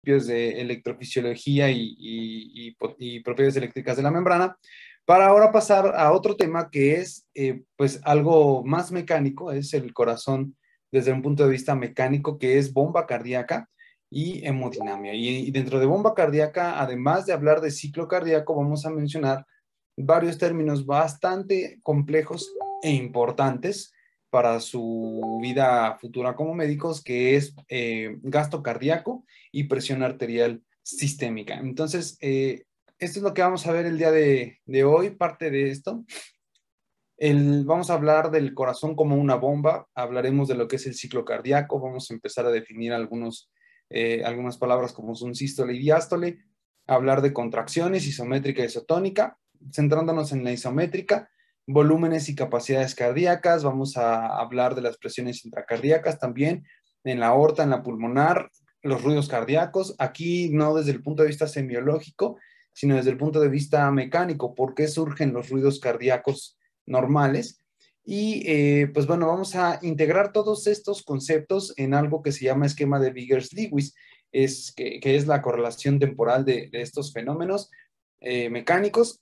principios de electrofisiología y propiedades eléctricas de la membrana, para ahora pasar a otro tema que es pues algo más mecánico, es el corazón desde un punto de vista mecánico, que es bomba cardíaca y hemodinamia. Y dentro de bomba cardíaca, además de hablar de ciclo cardíaco, vamos a mencionar varios términos bastante complejos e importantes para su vida futura como médicos, que es gasto cardíaco y presión arterial sistémica. Entonces, esto es lo que vamos a ver el día de hoy, parte de esto. Vamos a hablar del corazón como una bomba, hablaremos de lo que es el ciclo cardíaco, vamos a empezar a definir algunas palabras como son sístole y diástole, hablar de contracciones isométrica y isotónica, centrándonos en la isométrica, volúmenes y capacidades cardíacas, vamos a hablar de las presiones intracardíacas también, en la aorta, en la pulmonar, los ruidos cardíacos, aquí no desde el punto de vista semiológico, sino desde el punto de vista mecánico, por qué surgen los ruidos cardíacos normales. Y pues bueno, vamos a integrar todos estos conceptos en algo que se llama esquema de Vickers-Lewis, que es la correlación temporal de estos fenómenos mecánicos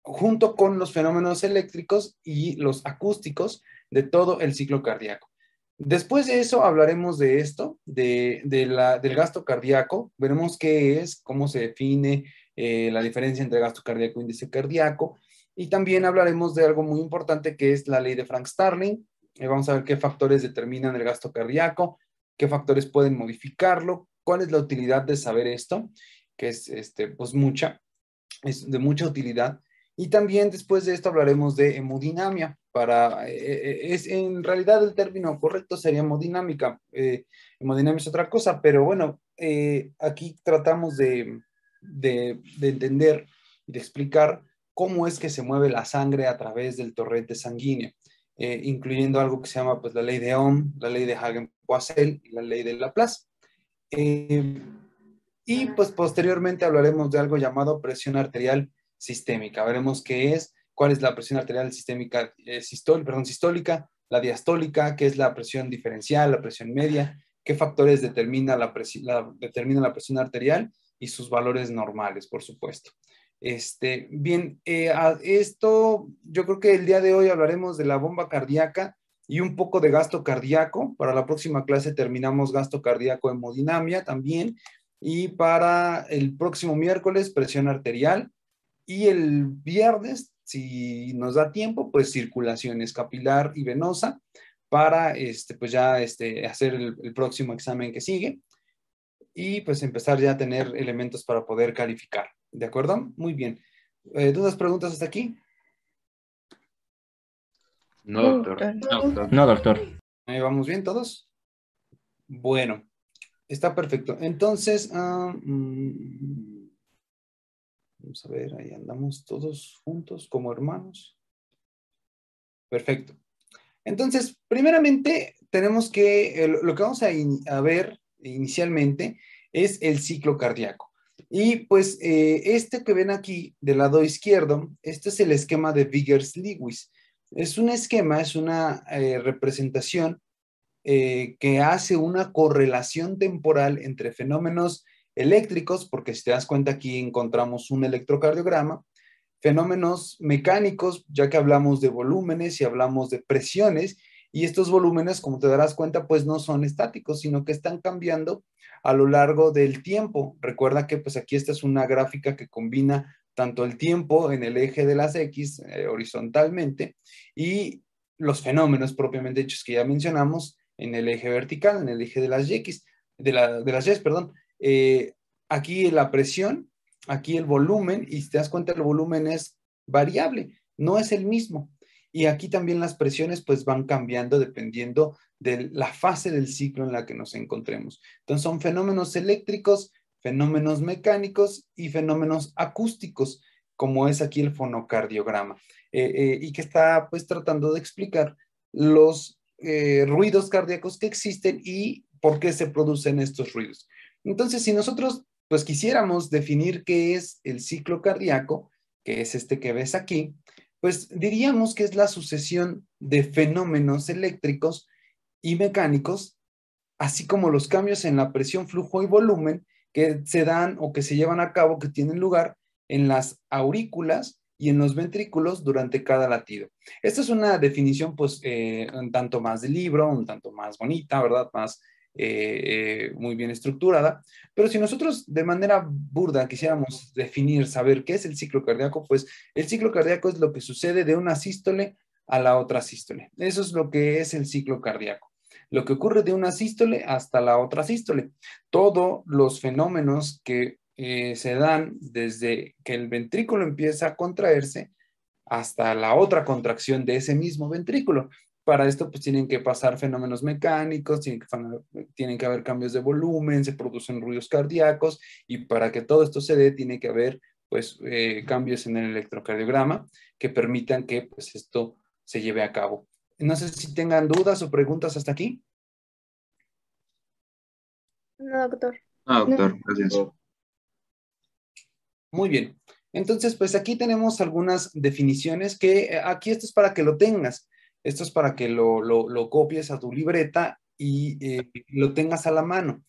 junto con los fenómenos eléctricos y los acústicos de todo el ciclo cardíaco. Después de eso hablaremos de esto, del gasto cardíaco, veremos qué es, cómo se define la diferencia entre gasto cardíaco e índice cardíaco, y también hablaremos de algo muy importante que es la ley de Frank-Starling. Vamos a ver qué factores determinan el gasto cardíaco, qué factores pueden modificarlo, cuál es la utilidad de saber esto, que es pues es de mucha utilidad. Y también después de esto hablaremos de hemodinamia. En realidad el término correcto sería hemodinámica. Hemodinamia es otra cosa, pero bueno, aquí tratamos de entender y de explicar cómo es que se mueve la sangre a través del torrente sanguíneo, incluyendo algo que se llama pues, la ley de Ohm, la ley de Hagen-Poiseuille y la ley de Laplace. Y pues posteriormente hablaremos de algo llamado presión arterial sistémica. Veremos qué es, cuál es la presión arterial sistémica, sistólica, la diastólica, qué es la presión diferencial, la presión media, qué factores determinan la presión arterial y sus valores normales, por supuesto. Bien, esto yo creo que el día de hoy hablaremos de la bomba cardíaca y un poco de gasto cardíaco. Para la próxima clase terminamos gasto cardíaco, hemodinamia también. Y para el próximo miércoles, presión arterial. Y el viernes, si nos da tiempo, pues circulación capilar y venosa para pues ya hacer el próximo examen que sigue y pues empezar ya a tener elementos para poder calificar. ¿De acuerdo? Muy bien. ¿Dudas, preguntas hasta aquí? No, doctor. No, doctor. ¿Vamos bien todos? Bueno, está perfecto. Entonces, vamos a ver, ahí andamos todos juntos como hermanos. Perfecto. Entonces, primeramente, tenemos lo que vamos a ver inicialmente es el ciclo cardíaco. Y pues este que ven aquí del lado izquierdo, este es el esquema de Vickers-Lewis. Es un esquema, es una representación que hace una correlación temporal entre fenómenos eléctricos, porque si te das cuenta aquí encontramos un electrocardiograma, fenómenos mecánicos, ya que hablamos de volúmenes y hablamos de presiones, y estos volúmenes, como te darás cuenta, pues no son estáticos, sino que están cambiando a lo largo del tiempo. Recuerda que pues aquí esta es una gráfica que combina tanto el tiempo en el eje de las X horizontalmente y los fenómenos propiamente hechos que ya mencionamos en el eje vertical, en el eje de las X, de las Y, perdón. Aquí la presión, aquí el volumen, y si te das cuenta el volumen es variable, no es el mismo. Y aquí también las presiones pues van cambiando dependiendo de la fase del ciclo en la que nos encontremos. Entonces son fenómenos eléctricos, fenómenos mecánicos y fenómenos acústicos, como es aquí el fonocardiograma, y que está pues tratando de explicar los ruidos cardíacos que existen y por qué se producen estos ruidos. Entonces, si nosotros pues quisiéramos definir qué es el ciclo cardíaco, que es este que ves aquí, pues diríamos que es la sucesión de fenómenos eléctricos y mecánicos, así como los cambios en la presión, flujo y volumen que se dan o que se llevan a cabo, que tienen lugar en las aurículas y en los ventrículos durante cada latido. Esta es una definición, pues, un tanto más de libro, un tanto más bonita, ¿verdad? Más muy bien estructurada. Pero si nosotros de manera burda quisiéramos definir, saber qué es el ciclo cardíaco, pues el ciclo cardíaco es lo que sucede de una sístole a la otra sístole. Eso es lo que es el ciclo cardíaco. Lo que ocurre de una sístole hasta la otra sístole. Todos los fenómenos que se dan desde que el ventrículo empieza a contraerse hasta la otra contracción de ese mismo ventrículo. Para esto, pues tienen que pasar fenómenos mecánicos, tienen que haber cambios de volumen, se producen ruidos cardíacos y para que todo esto se dé, tiene que haber pues cambios en el electrocardiograma que permitan que pues esto se lleve a cabo. No sé si tengan dudas o preguntas hasta aquí. No, doctor. Ah, doctor, gracias. Muy bien. Entonces, pues aquí tenemos algunas definiciones que aquí esto es para que lo tengas. Esto es para que lo copies a tu libreta y lo tengas a la mano,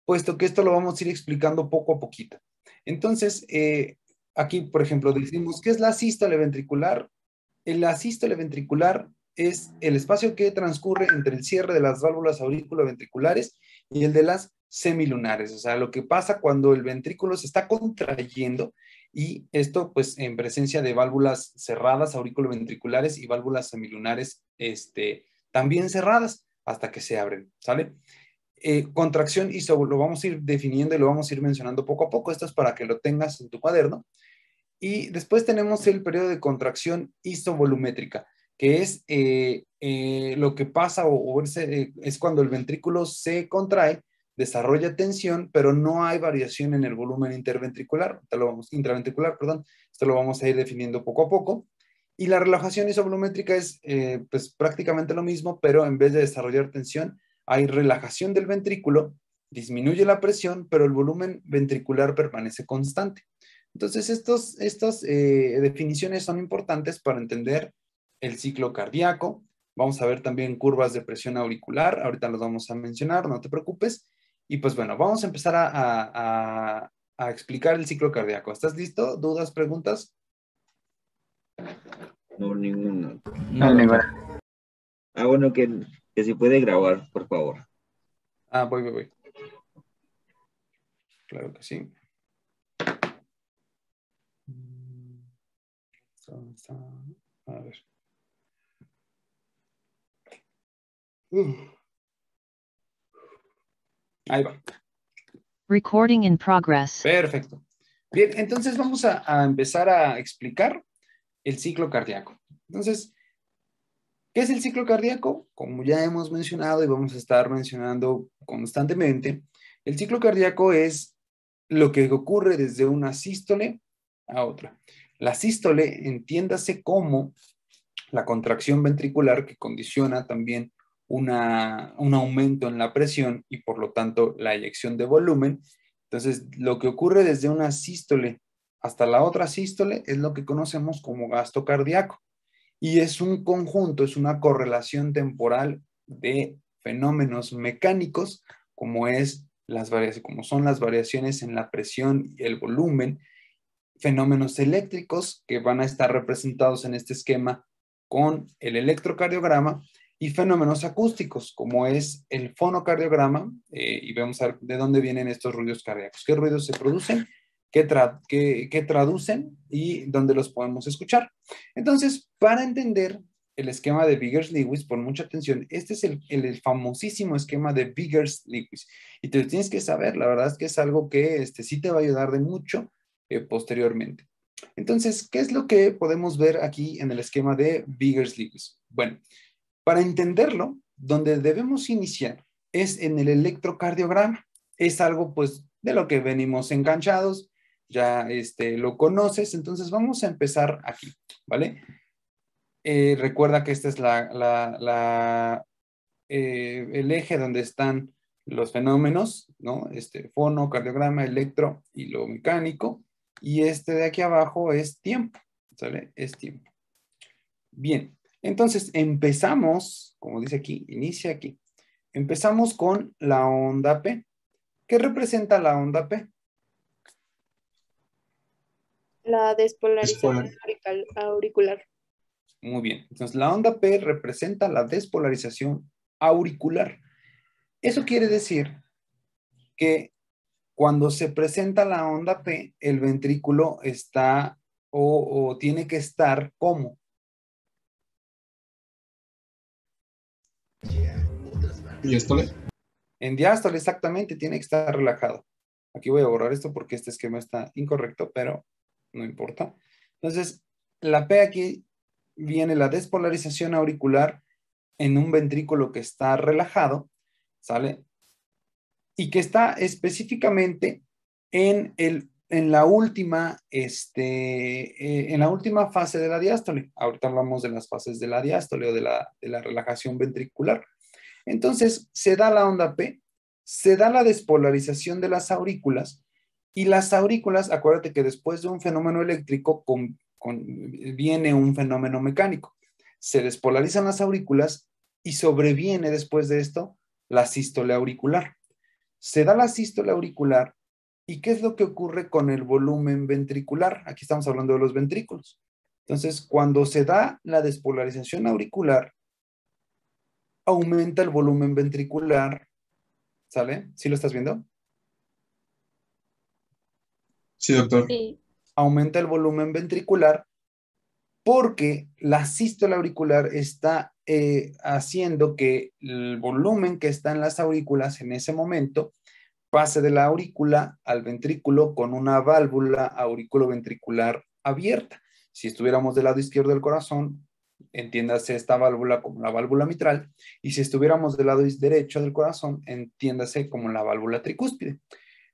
puesto que esto lo vamos a ir explicando poco a poquito. Entonces, aquí, por ejemplo, decimos, ¿qué es la sístole ventricular? La sístole ventricular es el espacio que transcurre entre el cierre de las válvulas auriculoventriculares y el de las semilunares, o sea, lo que pasa cuando el ventrículo se está contrayendo y esto pues en presencia de válvulas cerradas auriculoventriculares y válvulas semilunares también cerradas hasta que se abren, ¿sale? Contracción iso, lo vamos a ir definiendo y lo vamos a ir mencionando poco a poco, esto es para que lo tengas en tu cuaderno. Y después tenemos el periodo de contracción isovolumétrica, que es lo que pasa es cuando el ventrículo se contrae, desarrolla tensión, pero no hay variación en el volumen intraventricular, perdón. Esto lo vamos a ir definiendo poco a poco. Y la relajación isovolumétrica es pues prácticamente lo mismo, pero en vez de desarrollar tensión, hay relajación del ventrículo, disminuye la presión, pero el volumen ventricular permanece constante. Entonces, estas definiciones son importantes para entender el ciclo cardíaco. Vamos a ver también curvas de presión auricular. Ahorita los vamos a mencionar, no te preocupes. Y pues bueno, vamos a empezar a explicar el ciclo cardíaco. ¿Estás listo? ¿Dudas, preguntas? No, ninguna. No, ninguna. Ah, bueno, que si puede grabar, por favor. Ah, voy. Claro que sí. A ver. Ahí va. Recording in progress. Perfecto. Bien, entonces vamos a empezar a explicar el ciclo cardíaco. Entonces, ¿qué es el ciclo cardíaco? Como ya hemos mencionado y vamos a estar mencionando constantemente, el ciclo cardíaco es lo que ocurre desde una sístole a otra. La sístole, entiéndase como la contracción ventricular que condiciona también un aumento en la presión y por lo tanto la eyección de volumen. Entonces, lo que ocurre desde una sístole hasta la otra sístole es lo que conocemos como gasto cardíaco. Y es un conjunto, es una correlación temporal de fenómenos mecánicos como son las variaciones en la presión y el volumen, fenómenos eléctricos que van a estar representados en este esquema con el electrocardiograma y fenómenos acústicos como es el fonocardiograma y vamos a ver de dónde vienen estos ruidos cardíacos, qué ruidos se producen, qué traducen y dónde los podemos escuchar. Entonces, para entender el esquema de Biggers-Lewis, pon mucha atención, este es el famosísimo esquema de Biggers-Lewis y te lo tienes que saber, la verdad es que es algo que sí te va a ayudar de mucho posteriormente. Entonces, ¿qué es lo que podemos ver aquí en el esquema de Biggers-Lewis? Bueno, para entenderlo, donde debemos iniciar es en el electrocardiograma. Es algo, pues, de lo que venimos enganchados, ya lo conoces, entonces vamos a empezar aquí, ¿vale? Recuerda que este es el eje donde están los fenómenos, ¿no? Fono, cardiograma, electro y lo mecánico. Y este de aquí abajo es tiempo, ¿sale? Es tiempo. Bien, entonces empezamos, como dice aquí, inicia aquí. Empezamos con la onda P. ¿Qué representa la onda P? La despolarización auricular. Muy bien. Entonces, la onda P representa la despolarización auricular. Eso quiere decir que cuando se presenta la onda P, el ventrículo está o tiene que estar ¿cómo? Diástole. En diástole, exactamente, tiene que estar relajado. Aquí voy a borrar esto porque este esquema está incorrecto, pero no importa. Entonces, la P aquí viene la despolarización auricular en un ventrículo que está relajado, ¿sale? Y que está específicamente en la última fase de la diástole. Ahorita hablamos de las fases de la diástole o de la relajación ventricular. Entonces, se da la onda P, se da la despolarización de las aurículas, y las aurículas, acuérdate que después de un fenómeno eléctrico viene un fenómeno mecánico. Se despolarizan las aurículas y sobreviene después de esto la sístole auricular. Se da la sístole auricular, ¿y qué es lo que ocurre con el volumen ventricular? Aquí estamos hablando de los ventrículos. Entonces, cuando se da la despolarización auricular, aumenta el volumen ventricular, ¿sale? ¿Sí lo estás viendo? Sí, doctor. Sí. Aumenta el volumen ventricular porque la sístole auricular está haciendo que el volumen que está en las aurículas en ese momento pase de la aurícula al ventrículo con una válvula auriculoventricular abierta. Si estuviéramos del lado izquierdo del corazón, entiéndase esta válvula como la válvula mitral, y si estuviéramos del lado derecho del corazón, entiéndase como la válvula tricúspide.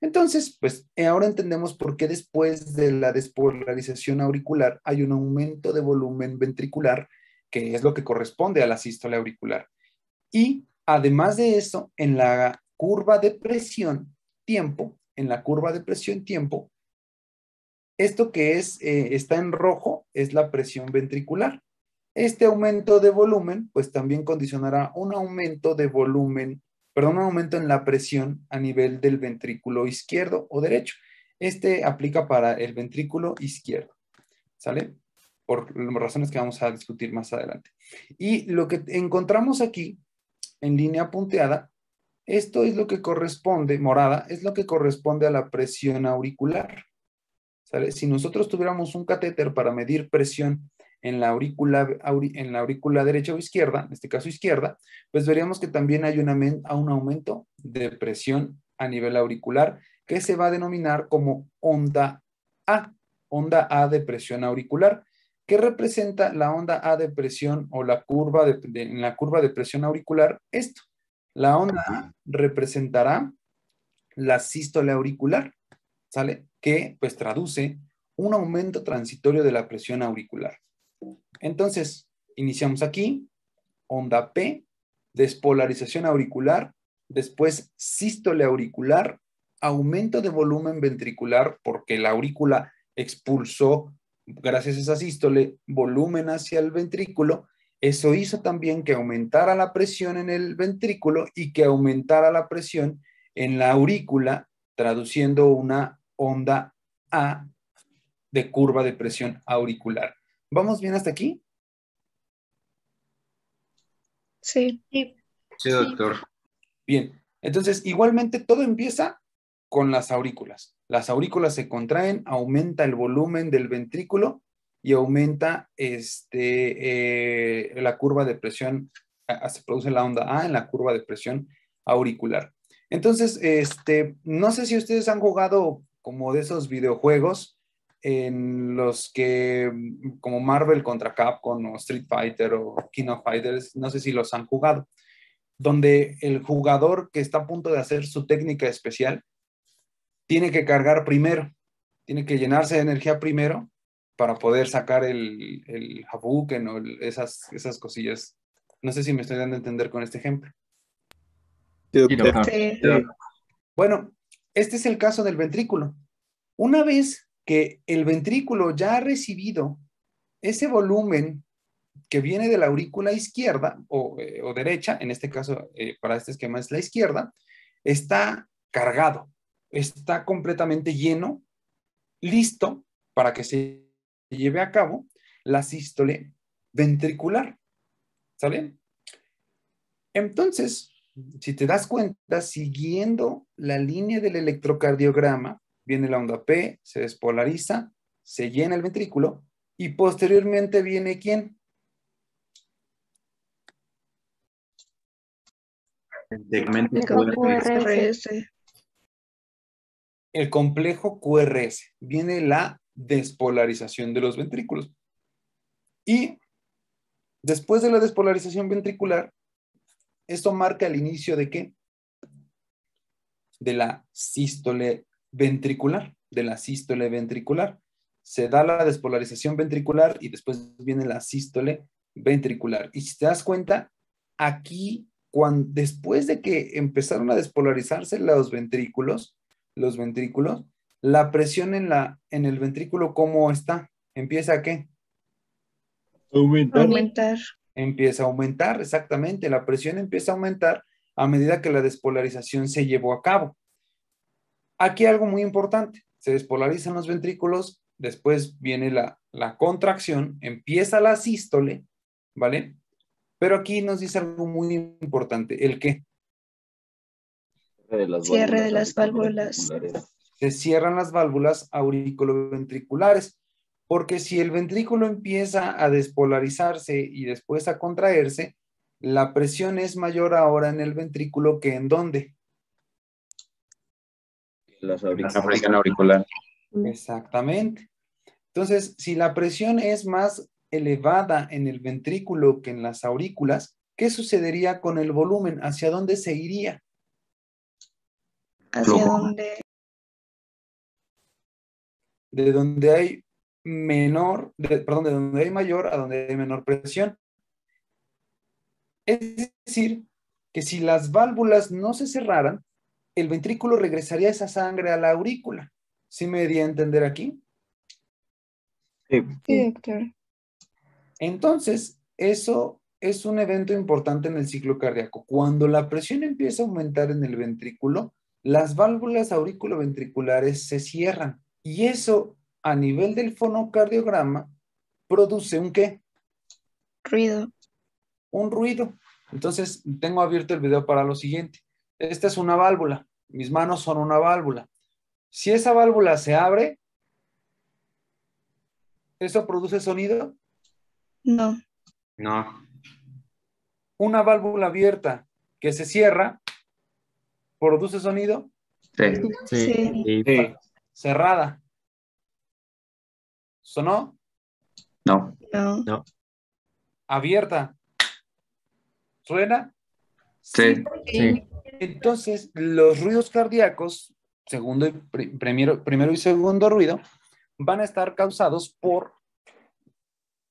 Entonces, pues ahora entendemos por qué después de la despolarización auricular hay un aumento de volumen ventricular, que es lo que corresponde a la sístole auricular. Y además de eso, en la curva de presión tiempo, esto que está en rojo es la presión ventricular. Este aumento de volumen, pues también condicionará un aumento de volumen, perdón, un aumento en la presión a nivel del ventrículo izquierdo o derecho. Este aplica para el ventrículo izquierdo, ¿sale? Por razones que vamos a discutir más adelante. Y lo que encontramos aquí, en línea punteada, esto es lo que corresponde, morada, es lo que corresponde a la presión auricular, ¿sale? Si nosotros tuviéramos un catéter para medir presión en la aurícula derecha o izquierda, en este caso izquierda, pues veríamos que también hay un aumento de presión a nivel auricular que se va a denominar como onda A de presión auricular. ¿Qué representa la onda A de presión o la curva en la curva de presión auricular? Esto. La onda A representará la sístole auricular, ¿sale? Que pues traduce un aumento transitorio de la presión auricular. Entonces, iniciamos aquí, onda P, despolarización auricular, después sístole auricular, aumento de volumen ventricular porque la aurícula expulsó, gracias a esa sístole, volumen hacia el ventrículo. Eso hizo también que aumentara la presión en el ventrículo y que aumentara la presión en la aurícula, traduciendo una onda A de curva de presión auricular. ¿Vamos bien hasta aquí? Sí. Sí, doctor. Bien, entonces igualmente todo empieza con las aurículas. Las aurículas se contraen, aumenta el volumen del ventrículo y aumenta la curva de presión, se produce la onda A en la curva de presión auricular. Entonces, no sé si ustedes han jugado como de esos videojuegos en los que, como Marvel contra Capcom o Street Fighter o King of Fighters, no sé si los han jugado, donde el jugador que está a punto de hacer su técnica especial tiene que cargar primero, tiene que llenarse de energía primero para poder sacar el Hadouken o esas cosillas. No sé si me estoy dando a entender con este ejemplo. Sí, doctor. Sí. Bueno, este es el caso del ventrículo. Una vez que el ventrículo ya ha recibido ese volumen que viene de la aurícula izquierda o derecha, en este caso para este esquema es la izquierda, está cargado, está completamente lleno, listo para que se lleve a cabo la sístole ventricular. ¿Sale? Entonces, si te das cuenta, siguiendo la línea del electrocardiograma, viene la onda P, se despolariza, se llena el ventrículo y posteriormente viene ¿quién? El segmento El campo QRS. QRS. El complejo QRS. Viene la despolarización de los ventrículos. Y después de la despolarización ventricular, esto marca el inicio de ¿qué? De la sístole ventricular, de la sístole ventricular. Se da la despolarización ventricular y después viene la sístole ventricular. Y si te das cuenta, aquí, después de que empezaron a despolarizarse los ventrículos, la presión en el ventrículo, ¿cómo está? ¿Empieza a qué? Aumentar. Empieza a aumentar, exactamente. La presión empieza a aumentar a medida que la despolarización se llevó a cabo. Aquí algo muy importante. Se despolarizan los ventrículos, después viene la contracción, empieza la sístole, ¿vale? Pero aquí nos dice algo muy importante. ¿El qué? Cierre de las válvulas. Se cierran las válvulas auriculoventriculares, porque si el ventrículo empieza a despolarizarse y después a contraerse, la presión es mayor ahora en el ventrículo que en ¿dónde? La presión auricular. Exactamente. Entonces, si la presión es más elevada en el ventrículo que en las aurículas, ¿qué sucedería con el volumen? ¿Hacia dónde se iría? ¿Hacia dónde? De donde hay menor, de donde hay mayor a donde hay menor presión. Es decir, que si las válvulas no se cerraran, el ventrículo regresaría esa sangre a la aurícula. ¿Sí me di a entender aquí? Sí, doctor. Entonces, eso es un evento importante en el ciclo cardíaco. Cuando la presión empieza a aumentar en el ventrículo, las válvulas auriculoventriculares se cierran. Y eso, a nivel del fonocardiograma, produce ¿un qué? Ruido. Un ruido. Entonces, tengo abierto el video para lo siguiente. Esta es una válvula. Mis manos son una válvula. Si esa válvula se abre, ¿eso produce sonido? No. No. Una válvula abierta que se cierra, ¿produce sonido? Sí. Cerrada. ¿Sonó? No. No. Abierta. ¿Suena? Sí. Entonces, los ruidos cardíacos, primero y segundo ruido, van a estar causados por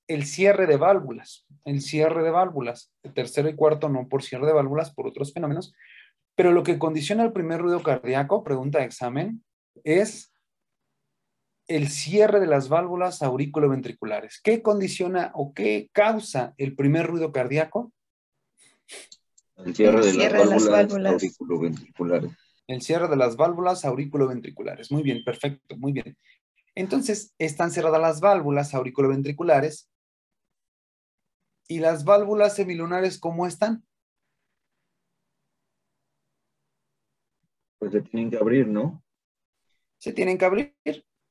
el cierre de válvulas. El cierre de válvulas. El tercero y cuarto no por cierre de válvulas, por otros fenómenos. Pero lo que condiciona el primer ruido cardíaco, pregunta de examen, es el cierre de las válvulas auriculoventriculares. ¿Qué condiciona o qué causa el primer ruido cardíaco? El cierre de las válvulas auriculoventriculares. El cierre de las válvulas auriculoventriculares. Muy bien, perfecto, muy bien. Entonces, están cerradas las válvulas auriculoventriculares y las válvulas semilunares, ¿cómo están? Pues se tienen que abrir, ¿no? Se tienen que abrir,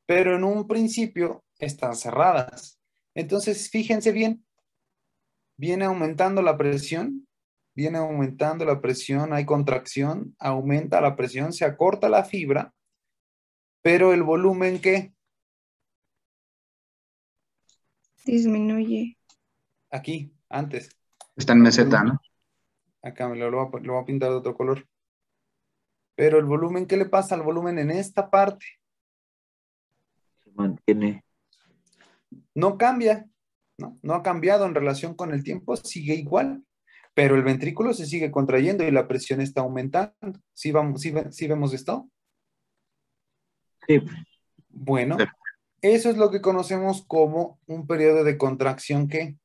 pero en un principio están cerradas. Entonces, fíjense bien, viene aumentando la presión, hay contracción, aumenta la presión, se acorta la fibra, pero el volumen, ¿qué? Disminuye. Aquí, antes. Está en meseta, ¿no? Acá lo voy a pintar de otro color. Pero el volumen, ¿qué le pasa al volumen en esta parte? Se mantiene. No cambia, ¿no? No ha cambiado en relación con el tiempo, sigue igual, pero el ventrículo se sigue contrayendo y la presión está aumentando. ¿Sí vemos esto? Sí. Bueno, eso es lo que conocemos como un periodo de contracción que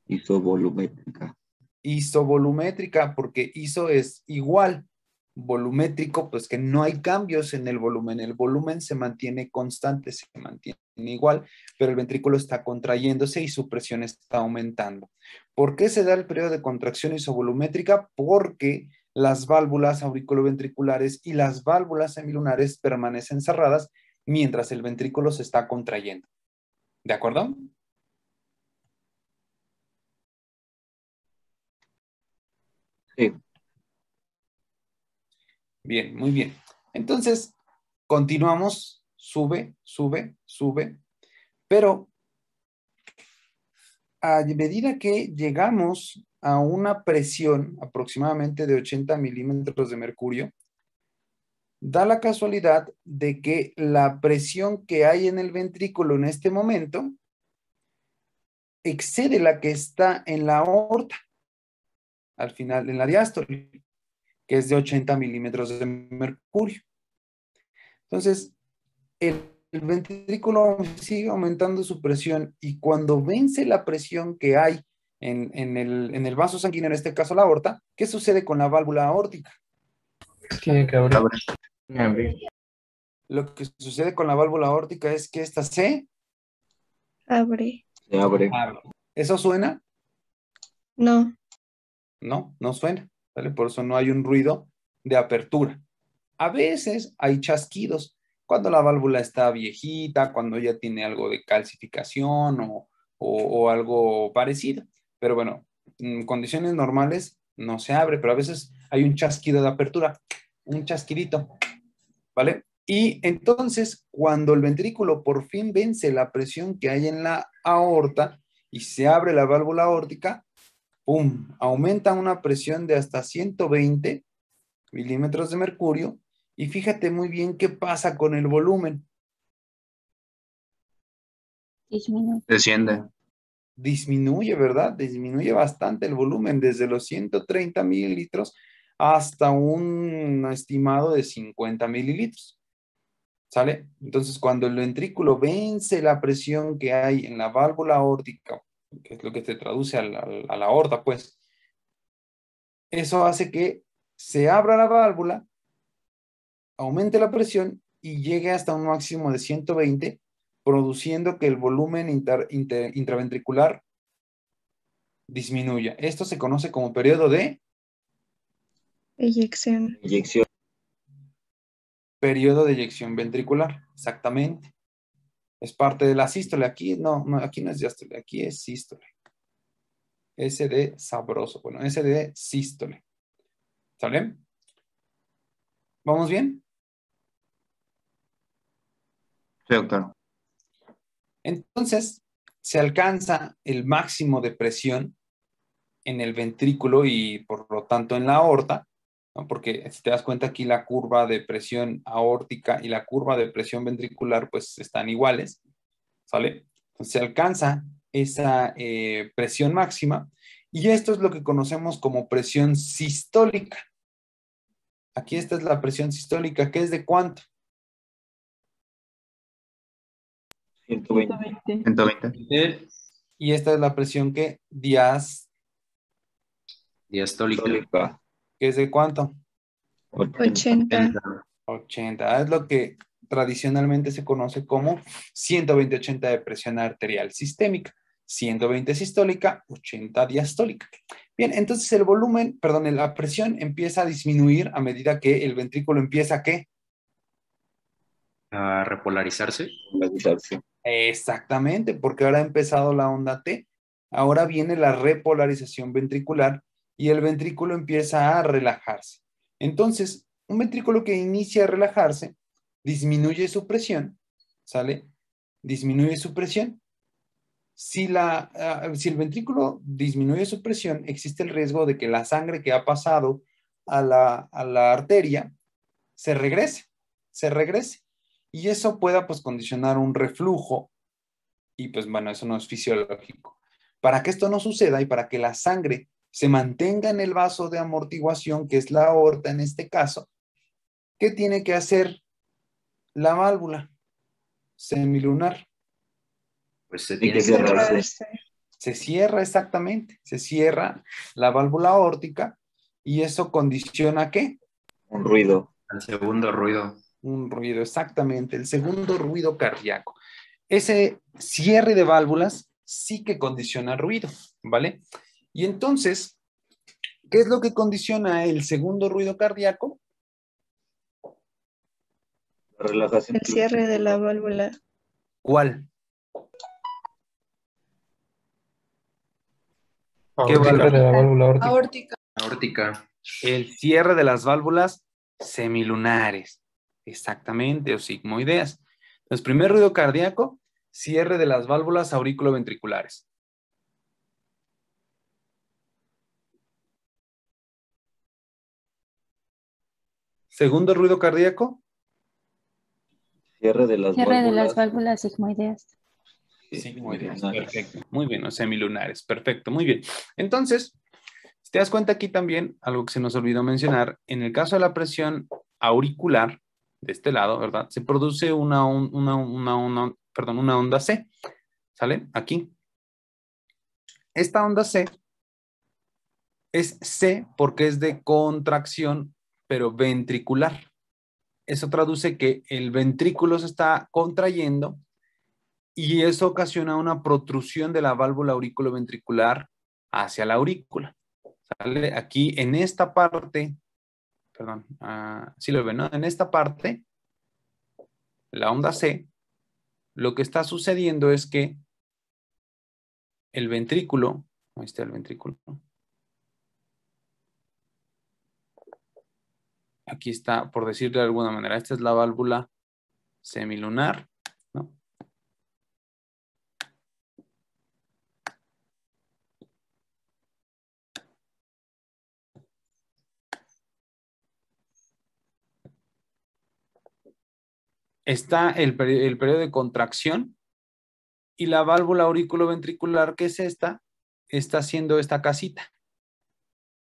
Isovolumétrica. isovolumétrica, porque iso es igual volumétrico, pues que no hay cambios en el volumen se mantiene constante, se mantiene igual, pero el ventrículo está contrayéndose y su presión está aumentando. ¿Por qué se da el periodo de contracción isovolumétrica? Porque las válvulas auriculoventriculares y las válvulas semilunares permanecen cerradas mientras el ventrículo se está contrayendo. ¿De acuerdo? Sí. Bien, muy bien. Entonces, continuamos, sube, sube, sube, pero a medida que llegamos a una presión aproximadamente de 80 milímetros de mercurio, da la casualidad de que la presión que hay en el ventrículo en este momento excede la que está en la aorta, al final, en la diástole, que es de 80 milímetros de mercurio. Entonces, el ventrículo sigue aumentando su presión y cuando vence la presión que hay en el vaso sanguíneo, en este caso la aorta, ¿qué sucede con la válvula aórtica? Tiene que abrir. Lo que sucede con la válvula aórtica es que esta se Abre. Se abre. abre. ¿Eso suena? No. No, no suena, ¿vale? Por eso no hay un ruido de apertura. A veces hay chasquidos cuando la válvula está viejita, cuando ya tiene algo de calcificación o algo parecido. Pero bueno, en condiciones normales no se abre, pero a veces hay un chasquido de apertura, un chasquidito, ¿vale? Y entonces, cuando el ventrículo por fin vence la presión que hay en la aorta y se abre la válvula aórtica, ¡pum! Aumenta una presión de hasta 120 milímetros de mercurio. Y fíjate muy bien qué pasa con el volumen. Desciende. Disminuye, ¿verdad? Disminuye bastante el volumen, desde los 130 mililitros hasta un estimado de 50 mililitros. ¿Sale? Entonces, cuando el ventrículo vence la presión que hay en la válvula aórtica, que es lo que se traduce a la aorta, pues, eso hace que se abra la válvula, aumente la presión y llegue hasta un máximo de 120, produciendo que el volumen intraventricular disminuya. Esto se conoce como periodo de Eyección. Inyección. periodo de eyección ventricular, exactamente. Es parte de la sístole. Aquí no, aquí no es diástole, aquí es sístole. S de sabroso, bueno, S de sístole. ¿Sale? ¿Vamos bien? Sí, doctor. Entonces, se alcanza el máximo de presión en el ventrículo y por lo tanto en la aorta, ¿no? Porque si te das cuenta aquí la curva de presión aórtica y la curva de presión ventricular pues están iguales, ¿sale? Entonces se alcanza esa presión máxima y esto es lo que conocemos como presión sistólica. Aquí esta es la presión sistólica, ¿que es de cuánto? 120. 120. Y esta es la presión que Diastólica. ¿que es de cuánto? 80. 80. Es lo que tradicionalmente se conoce como 120-80 de presión arterial sistémica, 120 sistólica, 80 diastólica. Bien, entonces el volumen, perdón, la presión empieza a disminuir a medida que el ventrículo empieza a ¿qué? A repolarizarse. Exactamente, porque ahora ha empezado la onda T. Ahora viene la repolarización ventricular y el ventrículo empieza a relajarse. Entonces, un ventrículo que inicia a relajarse disminuye su presión, ¿sale? Disminuye su presión. Si el ventrículo disminuye su presión, existe el riesgo de que la sangre que ha pasado a la arteria se regrese. Y eso pueda pues condicionar un reflujo y pues bueno, eso no es fisiológico. Para que esto no suceda y para que la sangre se mantenga en el vaso de amortiguación, que es la aorta en este caso, ¿qué tiene que hacer la válvula semilunar? Pues se Tiene tiene que que cerrar. Cerrarse. Se cierra exactamente, se cierra la válvula aórtica y eso condiciona ¿qué? Un ruido. Al segundo ruido. Un ruido, exactamente. El segundo ruido cardíaco. Ese cierre de válvulas sí que condiciona el ruido, ¿vale? Y entonces, ¿qué es lo que condiciona el segundo ruido cardíaco? La relajación. El cierre de la válvula. ¿Cuál? ¿Qué Aórtica. válvula? De la válvula aórtica. Aórtica. Aórtica. El cierre de las válvulas semilunares. Exactamente, o sigmoideas. Entonces, primer ruido cardíaco, cierre de las válvulas auriculoventriculares. Segundo ruido cardíaco. Cierre de las Cierre de válvulas. las válvulas sigmoideas. Sigmoideas, perfecto. Muy bien, o semilunares, perfecto, muy bien. Entonces, si te das cuenta aquí también, algo que se nos olvidó mencionar, en el caso de la presión auricular, de este lado, ¿verdad? Se produce una onda C, ¿sale? Aquí. Esta onda C es C porque es de contracción, pero ventricular. Eso traduce que el ventrículo se está contrayendo y eso ocasiona una protrusión de la válvula auriculoventricular hacia la aurícula. ¿Sale? Aquí en esta parte, perdón, sí lo ven, ¿no? En esta parte, la onda C, lo que está sucediendo es que el ventrículo, ahí está el ventrículo, aquí está, por decirlo de alguna manera, esta es la válvula semilunar, ¿no? Está el periodo de contracción y la válvula auriculoventricular, que es esta, está haciendo esta casita.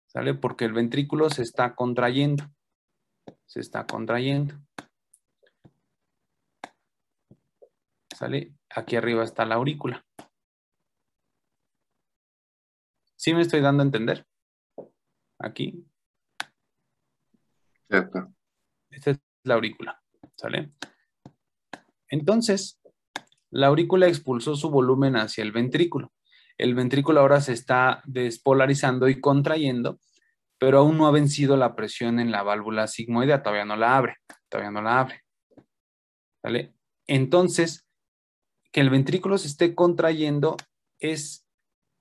¿Sale? Porque el ventrículo se está contrayendo. Se está contrayendo. ¿Sale? Aquí arriba está la aurícula. ¿Sí me estoy dando a entender? Aquí. Cierto. Esta es la aurícula. ¿Sale? Entonces, la aurícula expulsó su volumen hacia el ventrículo. El ventrículo ahora se está despolarizando y contrayendo, pero aún no ha vencido la presión en la válvula sigmoidea. Todavía no la abre. Todavía no la abre. ¿Vale? Entonces, que el ventrículo se esté contrayendo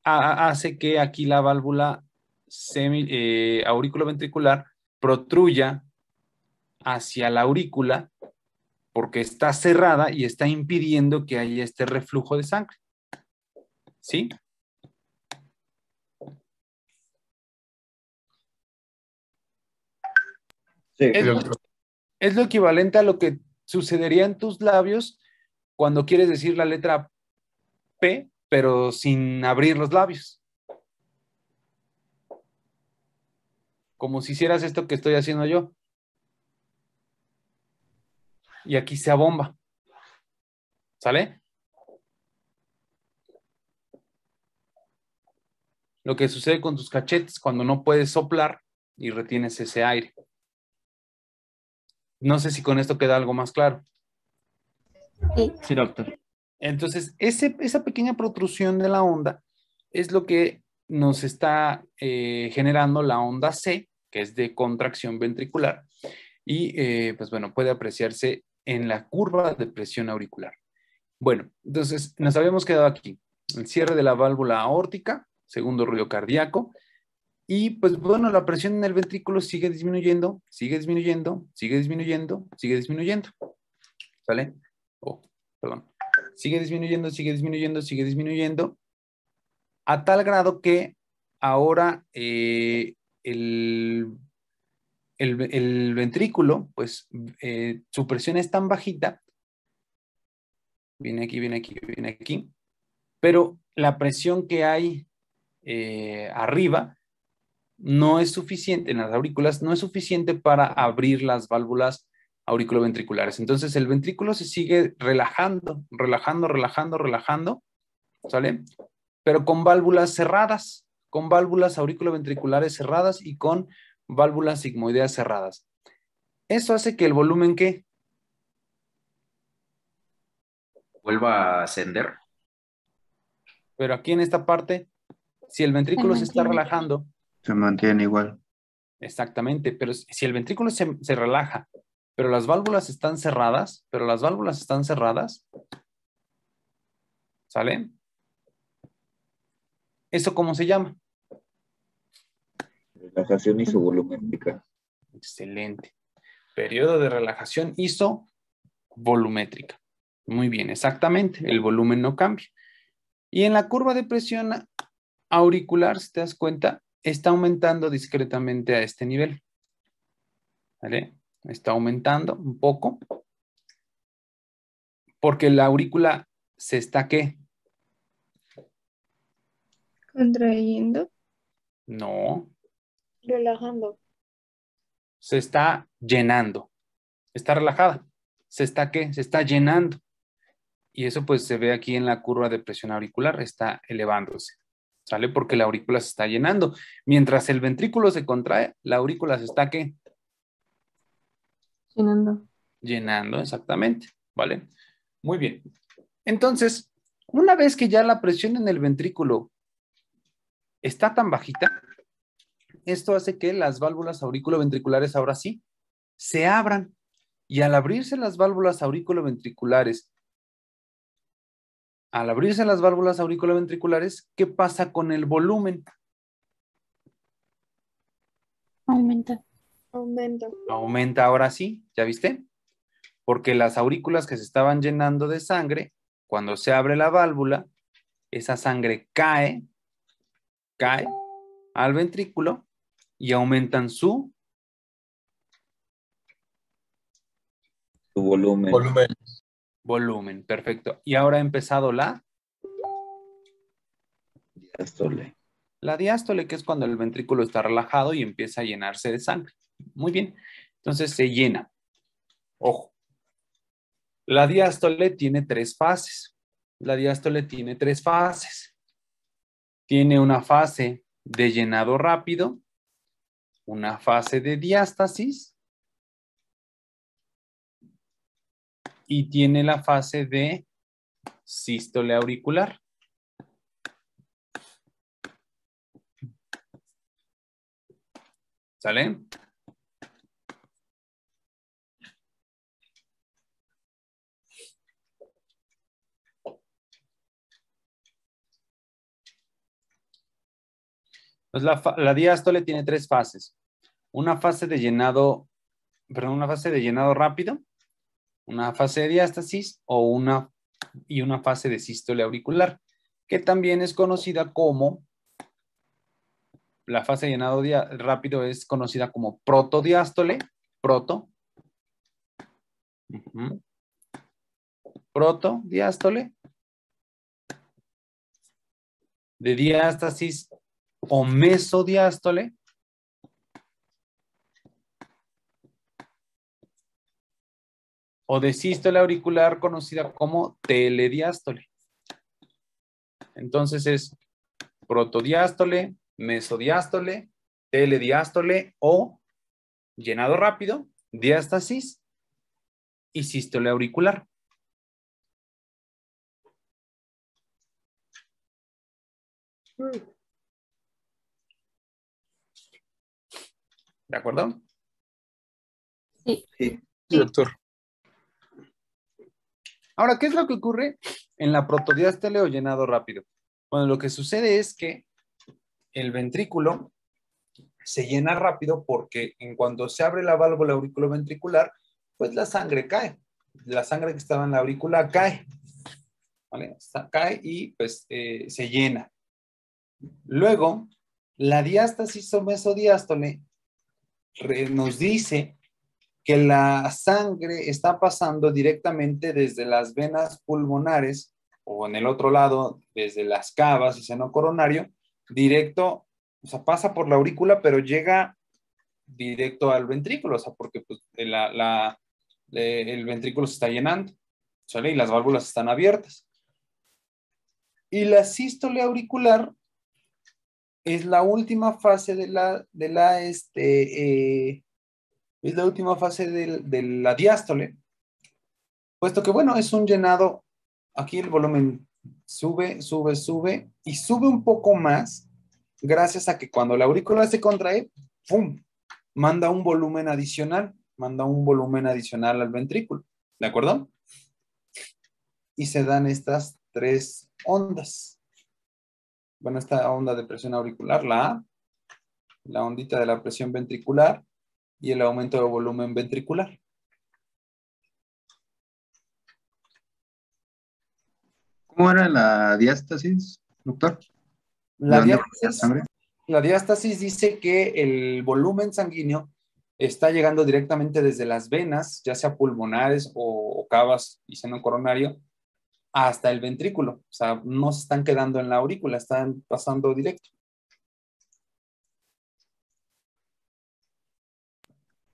hace que aquí la válvula auriculoventricular protruya hacia la aurícula porque está cerrada y está impidiendo que haya este reflujo de sangre. ¿Sí? Sí. Es lo equivalente a lo que sucedería en tus labios cuando quieres decir la letra P, pero sin abrir los labios. Como si hicieras esto que estoy haciendo yo. Y aquí se abomba. ¿Sale? Lo que sucede con tus cachetes cuando no puedes soplar y retienes ese aire. No sé si con esto queda algo más claro. Sí, doctor. Entonces, esa pequeña protrusión de la onda es lo que nos está generando la onda C, que es de contracción ventricular, y pues bueno, puede apreciarse en la curva de presión auricular. Bueno, entonces nos habíamos quedado aquí. El cierre de la válvula aórtica, segundo ruido cardíaco, y pues bueno, la presión en el ventrículo sigue disminuyendo, sigue disminuyendo, sigue disminuyendo, sigue disminuyendo. ¿Sale? Oh, perdón. Sigue disminuyendo, sigue disminuyendo, sigue disminuyendo, a tal grado que ahora el ventrículo, pues su presión es tan bajita, viene aquí, viene aquí, viene aquí, pero la presión que hay arriba no es suficiente, en las aurículas, no es suficiente para abrir las válvulas auriculoventriculares. Entonces el ventrículo se sigue relajando, relajando, relajando, relajando, ¿sale? Pero con válvulas cerradas, con válvulas auriculoventriculares cerradas y con válvulas sigmoideas cerradas. Eso hace que el volumen, ¿qué? Vuelva a ascender. Pero aquí en esta parte, si el ventrículo se está mantiene. relajando, Se mantiene igual. exactamente, pero si el ventrículo se relaja, pero las válvulas están cerradas, ¿sale? ¿Eso cómo se llama? Relajación isovolumétrica. Excelente. Periodo de relajación isovolumétrica. Muy bien, exactamente. El volumen no cambia. Y en la curva de presión auricular, si te das cuenta, está aumentando discretamente a este nivel. ¿Vale? Está aumentando un poco. Porque la aurícula se está, ¿qué? Contrayendo. No, Relajando. se está llenando. Está relajada. ¿Se está qué? Se está llenando. Y eso pues se ve aquí en la curva de presión auricular, está elevándose. ¿Sale? Porque la aurícula se está llenando. Mientras el ventrículo se contrae, la aurícula se está ¿qué? Llenando. Llenando, exactamente. ¿Vale? Muy bien. Entonces, una vez que ya la presión en el ventrículo está tan bajita, esto hace que las válvulas auriculoventriculares ahora sí se abran. Y al abrirse las válvulas auriculoventriculares, ¿qué pasa con el volumen? Aumenta. Aumenta ahora sí, ¿ya viste? Porque las aurículas que se estaban llenando de sangre, cuando se abre la válvula, esa sangre cae al ventrículo y aumentan su Volumen. volumen. Perfecto. Y ahora ha empezado la Diástole. diástole, que es cuando el ventrículo está relajado y empieza a llenarse de sangre. Muy bien. Entonces se llena. Ojo. La diástole tiene 3 fases. Tiene una fase de llenado rápido, una fase de diástasis y tiene la fase de sístole auricular. ¿Sale? Pues la diástole tiene 3 fases. Una fase de llenado rápido, una fase de diástasis y una fase de sístole auricular, que también es conocida como, la fase de llenado rápido es conocida como protodiástole, protodiástole, de diástasis o mesodiástole, o de sístole auricular conocida como telediástole. Entonces es protodiástole, mesodiástole, telediástole o llenado rápido, diástasis y sístole auricular. ¿De acuerdo? Sí. Sí. Sí, doctor. Ahora, ¿qué es lo que ocurre en la protodiástole o llenado rápido? Bueno, lo que sucede es que el ventrículo se llena rápido porque en cuanto se abre la válvula auriculoventricular, pues la sangre cae. La sangre que estaba en la aurícula cae. ¿Vale? Cae y pues se llena. Luego, la diástasis o mesodiástole nos dice que la sangre está pasando directamente desde las venas pulmonares o en el otro lado, desde las cavas y seno coronario, directo, o sea, pasa por la aurícula, pero llega directo al ventrículo, o sea, porque pues, el ventrículo se está llenando, ¿sale? Y las válvulas están abiertas. Y la sístole auricular es la última fase Es la última fase de la diástole, puesto que, bueno, es un llenado. Aquí el volumen sube, sube, sube y sube un poco más gracias a que cuando la aurícula se contrae, ¡pum!, manda un volumen adicional al ventrículo, ¿de acuerdo? Y se dan estas tres ondas. Bueno, esta onda de presión auricular, la A, la ondita de la presión ventricular y el aumento de volumen ventricular. ¿Cómo era la diástasis, doctor? La ¿De dónde venía la diástasis, sangre? la diástasis dice que el volumen sanguíneo está llegando directamente desde las venas, ya sea pulmonares o cavas y seno coronario, hasta el ventrículo. O sea, no se están quedando en la aurícula, están pasando directo.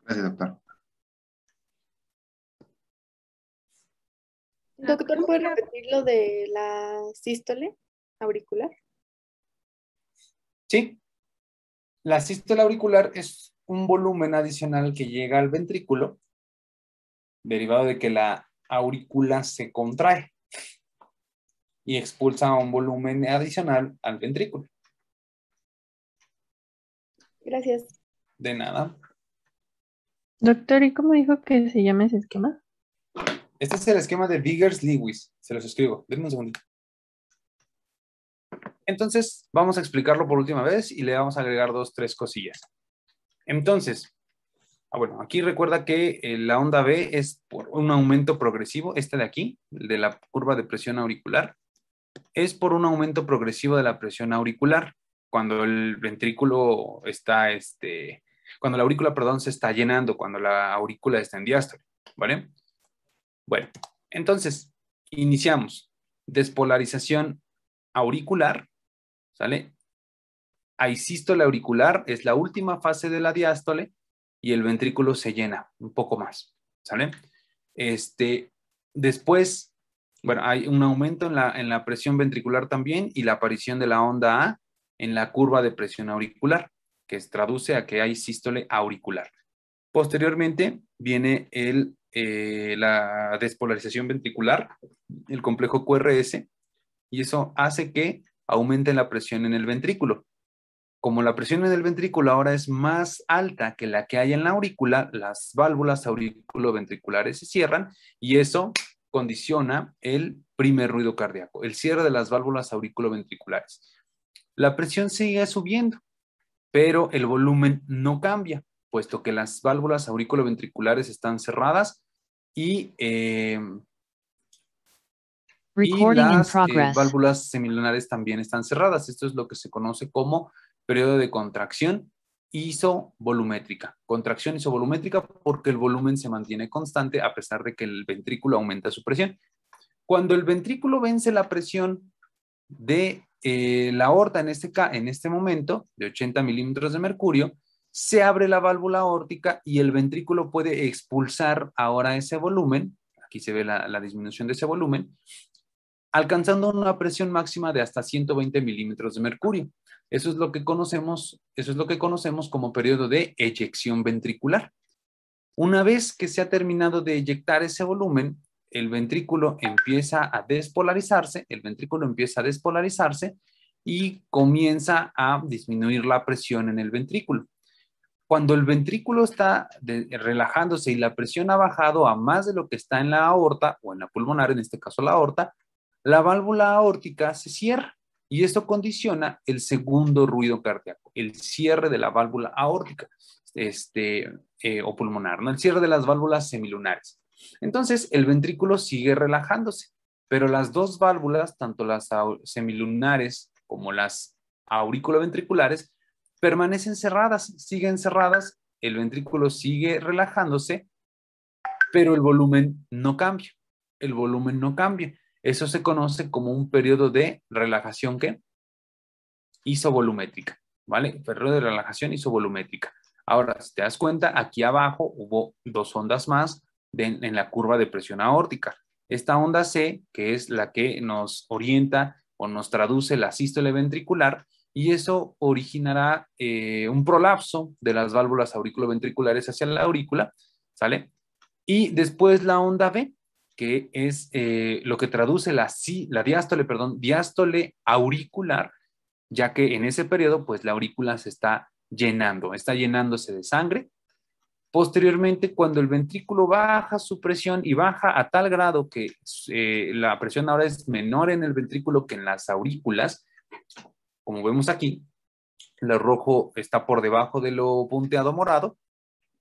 Gracias, doctor. Doctor, ¿puede repetir lo de la sístole auricular? Sí, la sístole auricular es un volumen adicional que llega al ventrículo, derivado de que la aurícula se contrae y expulsa un volumen adicional al ventrículo. Gracias. De nada. Doctor, ¿y cómo dijo que se llama ese esquema? Este es el esquema de Biggers-Lewis. Se los escribo. Denme un segundito. Entonces, vamos a explicarlo por última vez y le vamos a agregar 2, 3 cosillas. Entonces, bueno, aquí recuerda que la onda B es por un aumento progresivo. Este de aquí, el de la curva de presión auricular, es por un aumento progresivo de la presión auricular. Cuando el ventrículo está, cuando la aurícula, perdón, se está llenando, cuando la aurícula está en diástole, ¿vale? Bueno, entonces, iniciamos. Despolarización auricular, ¿sale? Asístole auricular es la última fase de la diástole y el ventrículo se llena un poco más, ¿sale? Después, bueno, hay un aumento en la presión ventricular también y la aparición de la onda A en la curva de presión auricular, que se traduce a que hay sístole auricular. Posteriormente viene la despolarización ventricular, el complejo QRS, y eso hace que aumente la presión en el ventrículo. Como la presión en el ventrículo ahora es más alta que la que hay en la aurícula, las válvulas auriculoventriculares se cierran y eso condiciona el primer ruido cardíaco, el cierre de las válvulas auriculoventriculares. La presión sigue subiendo, pero el volumen no cambia, puesto que las válvulas auriculoventriculares están cerradas y las válvulas semilunares también están cerradas. Esto es lo que se conoce como periodo de contracción isovolumétrica. Contracción isovolumétrica porque el volumen se mantiene constante a pesar de que el ventrículo aumenta su presión. Cuando el ventrículo vence la presión de la aorta en este momento, de 80 milímetros de mercurio, se abre la válvula aórtica y el ventrículo puede expulsar ahora ese volumen. Aquí se ve la disminución de ese volumen, alcanzando una presión máxima de hasta 120 milímetros de mercurio. Eso es lo que conocemos como periodo de eyección ventricular. Una vez que se ha terminado de eyectar ese volumen, el ventrículo empieza a despolarizarse, y comienza a disminuir la presión en el ventrículo. Cuando el ventrículo está relajándose y la presión ha bajado a más de lo que está en la aorta o en la pulmonar, en este caso la aorta, la válvula aórtica se cierra y esto condiciona el segundo ruido cardíaco, el cierre de la válvula aórtica o pulmonar, ¿no? El cierre de las válvulas semilunares. Entonces, el ventrículo sigue relajándose, pero las dos válvulas, tanto las semilunares como las auriculoventriculares, permanecen cerradas, siguen cerradas, el ventrículo sigue relajándose, pero el volumen no cambia. El volumen no cambia. Eso se conoce como un periodo de relajación, ¿qué? Isovolumétrica, ¿vale? Periodo de relajación isovolumétrica. Ahora, si te das cuenta, aquí abajo hubo dos ondas más en la curva de presión aórtica. Esta onda C, que es la que nos orienta o nos traduce la sístole ventricular, y eso originará un prolapso de las válvulas auriculoventriculares hacia la aurícula, ¿sale? Y después la onda B, que es lo que traduce la diástole, perdón, diástole auricular, ya que en ese periodo, pues la aurícula se está llenándose de sangre. Posteriormente, cuando el ventrículo baja su presión y baja a tal grado que la presión ahora es menor en el ventrículo que en las aurículas, como vemos aquí, lo rojo está por debajo de lo punteado morado,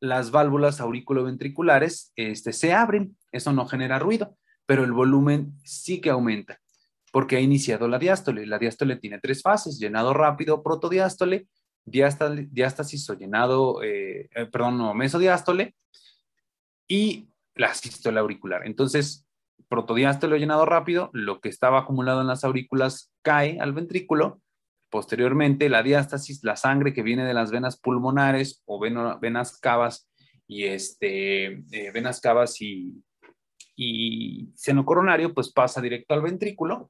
las válvulas auriculoventriculares se abren, eso no genera ruido, pero el volumen sí que aumenta, porque ha iniciado la diástole. La diástole tiene 3 fases: llenado rápido, protodiástole, diástasis o llenado, mesodiástole y la sístole auricular. Entonces, protodiástole o llenado rápido, lo que estaba acumulado en las aurículas cae al ventrículo. Posteriormente, la diástasis, la sangre que viene de las venas pulmonares o venas cavas y seno coronario, pues pasa directo al ventrículo.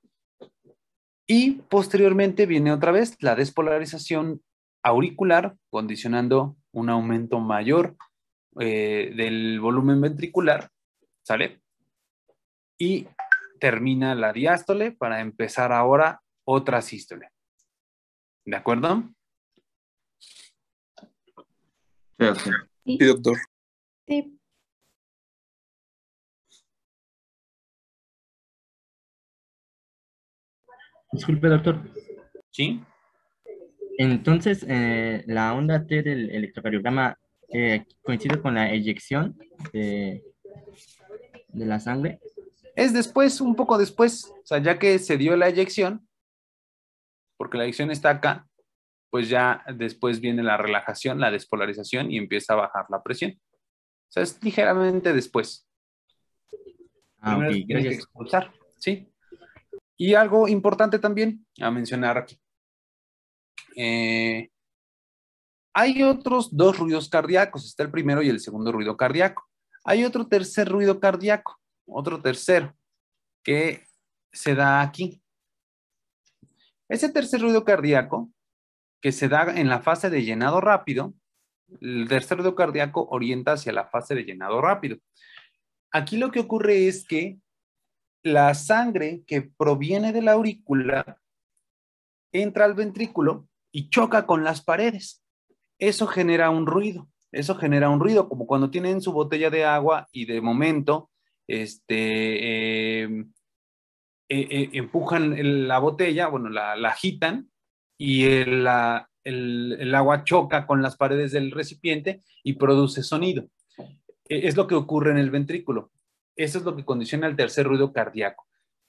Y posteriormente viene otra vez la despolarización auricular, condicionando un aumento mayor del volumen ventricular, ¿sale? Y termina la diástole para empezar ahora otra sístole. ¿De acuerdo? Sí, doctor. Sí, doctor. Sí. Disculpe, doctor. ¿Sí? Entonces, la onda T del electrocardiograma coincide con la eyección de la sangre. Es después, un poco después, o sea, ya que se dio la eyección, porque la eyección está acá, pues ya después viene la relajación, la despolarización y empieza a bajar la presión. O sea, es ligeramente después. Primero Ok, se tiene que gracias. expulsar, ¿sí? Y algo importante también a mencionar aquí. Hay otros 2 ruidos cardíacos. Está el primero y el segundo ruido cardíaco. Hay otro tercer ruido cardíaco, otro tercero, que se da aquí. Ese tercer ruido cardíaco, que se da en la fase de llenado rápido, el tercer ruido cardíaco orienta hacia la fase de llenado rápido. Aquí lo que ocurre es que la sangre que proviene de la aurícula entra al ventrículo y choca con las paredes. Eso genera un ruido. Eso genera un ruido, como cuando tienen su botella de agua y de momento empujan la botella, bueno, la agitan y el agua choca con las paredes del recipiente y produce sonido. Es lo que ocurre en el ventrículo. Eso es lo que condiciona el tercer ruido cardíaco.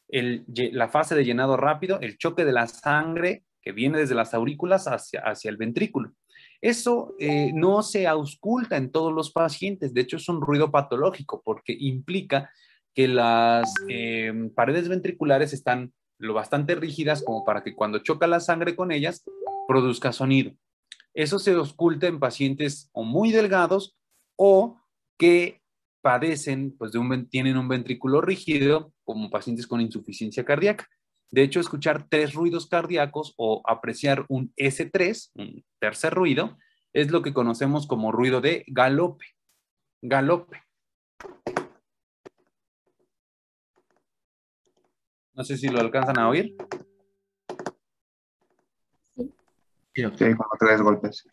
La fase de llenado rápido, el choque de la sangre que viene desde las aurículas hacia el ventrículo. Eso no se ausculta en todos los pacientes. De hecho, es un ruido patológico porque implica que las paredes ventriculares están lo bastante rígidas como para que cuando choca la sangre con ellas produzca sonido. Eso se ausculta en pacientes o muy delgados o que padecen, pues tienen un ventrículo rígido, como pacientes con insuficiencia cardíaca. De hecho, escuchar 3 ruidos cardíacos o apreciar un S3, un tercer ruido, es lo que conocemos como ruido de galope. Galope. No sé si lo alcanzan a oír. Sí, doctor. Sí, cuando 3 golpes.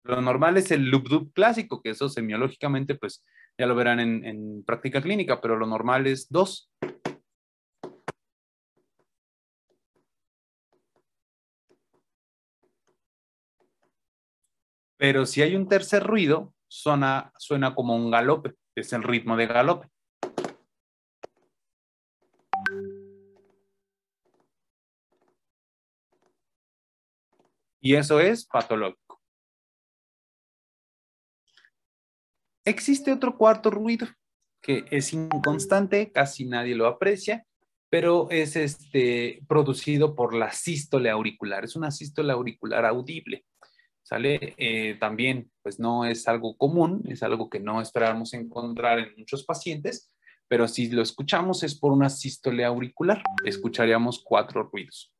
Lo normal es el loop-dub clásico, que eso semiológicamente, pues ya lo verán en práctica clínica, pero lo normal es 2. Pero si hay un tercer ruido, suena como un galope, es el ritmo de galope. Y eso es patológico. Existe otro cuarto ruido que es inconstante, casi nadie lo aprecia, pero es producido por la sístole auricular. Es una sístole auricular audible. ¿Sale? También, pues no es algo común, es algo que no esperamos encontrar en muchos pacientes, pero si lo escuchamos es por una sístole auricular. Escucharíamos 4 ruidos.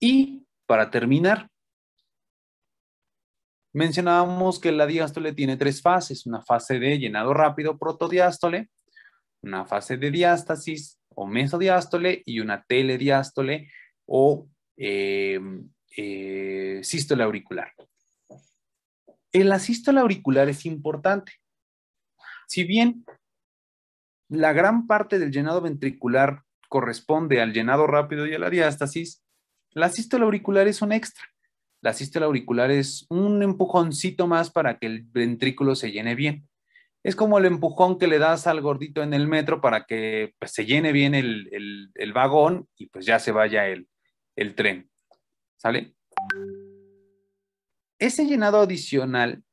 Y para terminar, mencionábamos que la diástole tiene 3 fases, una fase de llenado rápido protodiástole, una fase de diástasis o mesodiástole y una telediástole o sístole auricular. La sístole auricular es importante. Si bien la gran parte del llenado ventricular corresponde al llenado rápido y a la diástasis, la sístole auricular es un extra. La sístole auricular es un empujoncito más para que el ventrículo se llene bien. Es como el empujón que le das al gordito en el metro para que pues, se llene bien el vagón y pues ya se vaya el tren. ¿Sale? Ese llenado adicional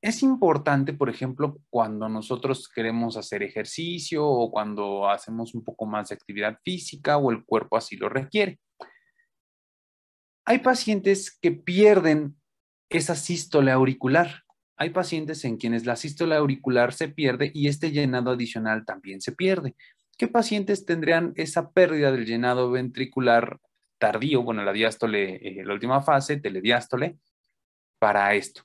es importante, por ejemplo, cuando nosotros queremos hacer ejercicio o cuando hacemos un poco más de actividad física o el cuerpo así lo requiere. Hay pacientes que pierden esa sístole auricular. Hay pacientes en quienes la sístole auricular se pierde y este llenado adicional también se pierde. ¿Qué pacientes tendrían esa pérdida del llenado ventricular tardío? Bueno, la diástole, la última fase, telediástole, para esto.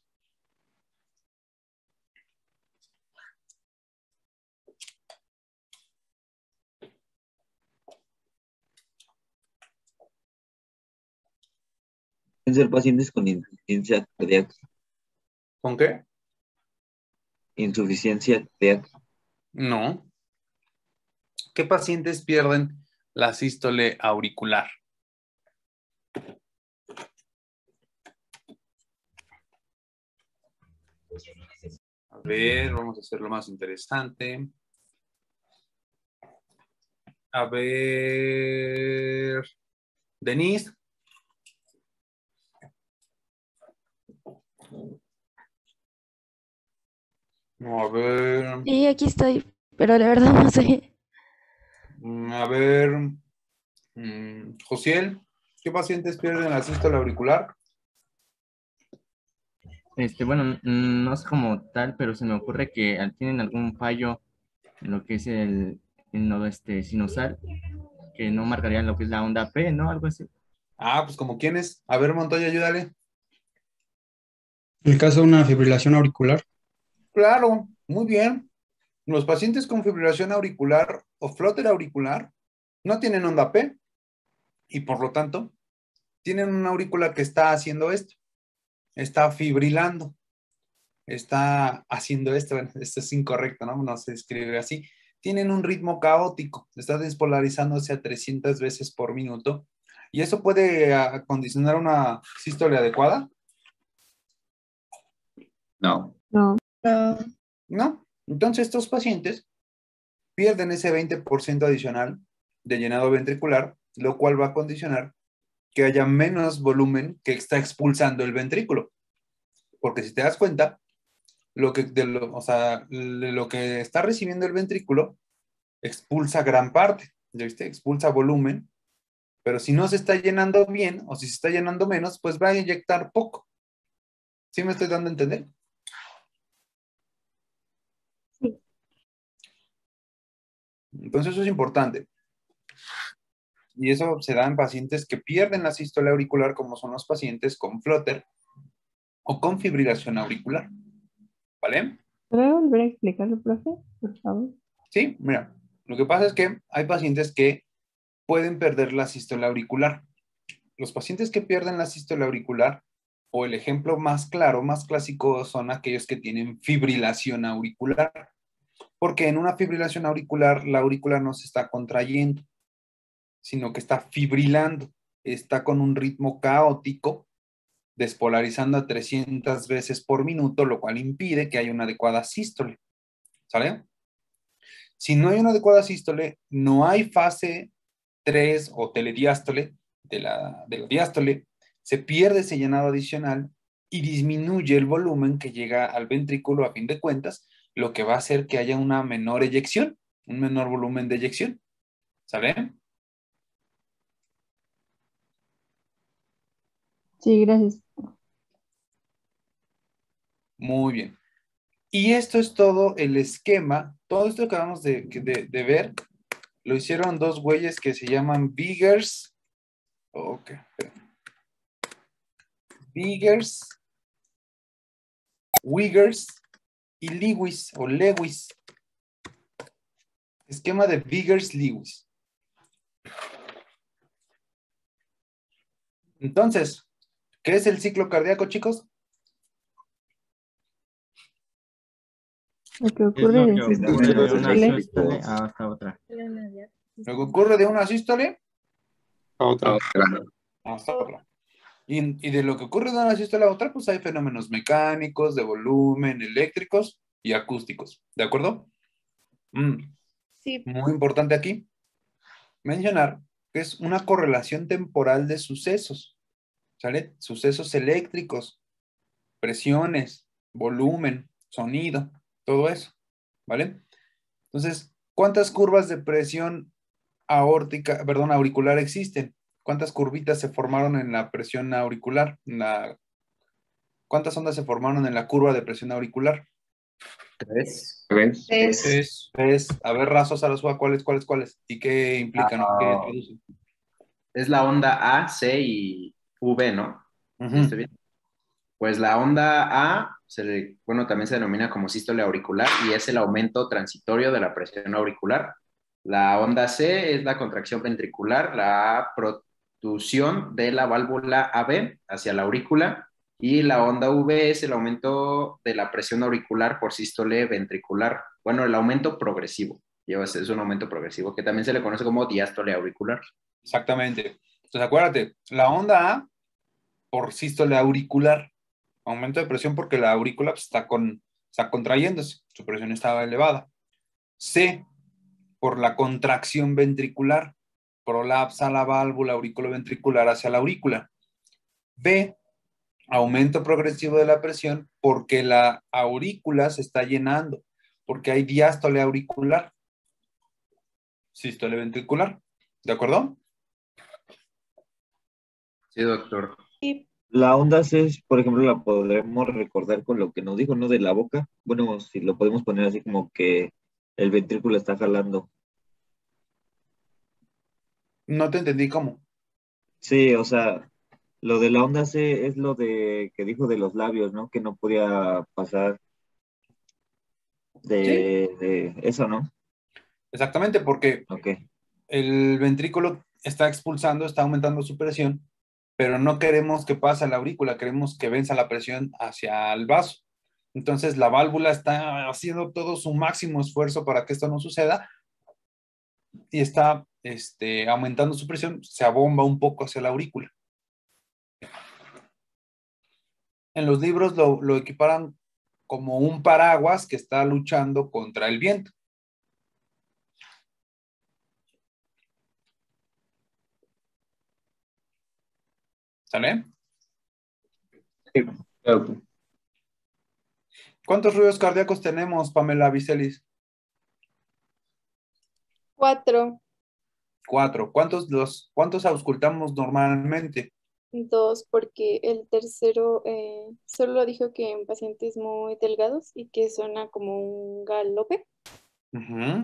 Pueden ser pacientes con insuficiencia cardíaca. ¿Con qué? Insuficiencia cardíaca. No. ¿Qué pacientes pierden la sístole auricular? A ver, vamos a hacerlo más interesante. A ver, Denise. No, a ver. Sí, aquí estoy, pero la verdad no sé. A ver. Josiel, ¿qué pacientes pierden la sístole auricular? Bueno, no es como tal, pero se me ocurre que tienen algún fallo en lo que es el nodo sinusal, que no marcarían lo que es la onda P, ¿no? Algo así. Ah, pues como quiénes. A ver, Montoya, ayúdale. En el caso de una fibrilación auricular, Claro, muy bien. Los pacientes con fibrilación auricular o flóter auricular no tienen onda P y por lo tanto tienen una aurícula que está haciendo esto, está fibrilando, está haciendo esto. Bueno, esto es incorrecto, ¿no? No se escribe así. Tienen un ritmo caótico, está despolarizándose a 300 veces por minuto y eso puede acondicionar una sístole adecuada. No. No. No. Entonces estos pacientes pierden ese 20% adicional de llenado ventricular, lo cual va a condicionar que haya menos volumen que está expulsando el ventrículo. Porque si te das cuenta, de lo que está recibiendo el ventrículo expulsa gran parte, ¿ya viste? Expulsa volumen, pero si no se está llenando bien o si se está llenando menos, pues va a inyectar poco. ¿Sí me estoy dando a entender? Sí. Entonces eso es importante. Y eso se da en pacientes que pierden la sístole auricular, como son los pacientes con flóter o con fibrilación auricular. ¿Vale? ¿Puede volver a explicarlo, profe, por favor? Sí, mira, lo que pasa es que hay pacientes que pueden perder la sístole auricular. Los pacientes que pierden la sístole auricular, o el ejemplo más claro, más clásico, son aquellos que tienen fibrilación auricular. Porque en una fibrilación auricular, la aurícula no se está contrayendo, sino que está fibrilando, está con un ritmo caótico, despolarizando a 300 veces por minuto, lo cual impide que haya una adecuada sístole. ¿Sale? Si no hay una adecuada sístole, no hay fase 3 o telediástole de la diástole, se pierde ese llenado adicional y disminuye el volumen que llega al ventrículo a fin de cuentas, lo que va a hacer que haya una menor eyección, un menor volumen de eyección. ¿Sale? Sí, gracias. Muy bien. Y esto es todo el esquema. Todo esto que acabamos de ver, lo hicieron dos güeyes que se llaman Biggers Ok. Biggers, Wiggers y Lewis o Lewis. Esquema de Biggers-Lewis. Entonces, ¿qué es el ciclo cardíaco, chicos? Lo que Es ocurre lo que desde ocurre de una sístole sístole hasta otra. Lo que ocurre de una sístole A otra. hasta otra. Y de lo que ocurre de una sístole a otra, pues hay fenómenos mecánicos, de volumen, eléctricos y acústicos. ¿De acuerdo? Sí, Muy importante aquí mencionar que es una correlación temporal de sucesos, ¿sale? Sucesos eléctricos, presiones, volumen, sonido, todo eso, ¿vale? Entonces, ¿cuántas curvas de presión aórtica, perdón, auricular existen? ¿Cuántas curvitas se formaron en la presión auricular? ¿Cuántas ondas se formaron en la curva de presión auricular? 3. A ver, Razo, Sarasúa, ¿cuáles? ¿Y qué implican? ¿Qué traducen? Es la onda A, C y V, ¿no? Ujú. ¿Sí estoy bien? Pues la onda A, también se denomina como sístole auricular y es el aumento transitorio de la presión auricular. La onda C es la contracción ventricular, la protrusión de la válvula AB hacia la aurícula y la onda V es el aumento de la presión auricular por sístole ventricular. Bueno, el aumento progresivo. Es un aumento progresivo que también se le conoce como diástole auricular. Exactamente. Entonces, acuérdate, la onda A por sístole auricular, aumento de presión porque la aurícula pues, está contrayéndose, su presión estaba elevada. C, por la contracción ventricular, prolapsa la válvula auriculoventricular hacia la aurícula. B, aumento progresivo de la presión porque la aurícula se está llenando, porque hay diástole auricular, sístole ventricular. ¿De acuerdo? Sí, doctor. La onda C, por ejemplo, la podremos recordar con lo que nos dijo, ¿no? De la boca. Bueno, si lo podemos poner así como que el ventrículo está jalando. No te entendí cómo. Sí, o sea, lo de la onda C es lo de que dijo de los labios, ¿no? Que no podía pasar Sí, de eso, ¿no? exactamente, porque Ok. el ventrículo está expulsando, está aumentando su presión, pero no queremos que pase a la aurícula, queremos que venza la presión hacia el vaso. Entonces la válvula está haciendo todo su máximo esfuerzo para que esto no suceda y está aumentando su presión, se abomba un poco hacia la aurícula. En los libros lo equiparan como un paraguas que está luchando contra el viento. ¿Sale? Sí, claro. ¿Cuántos ruidos cardíacos tenemos, Pamela Vicelis? 4, 4. ¿Cuántos auscultamos normalmente? 2, porque el tercero solo dijo que en pacientes muy delgados y que suena como un galope. Ujú.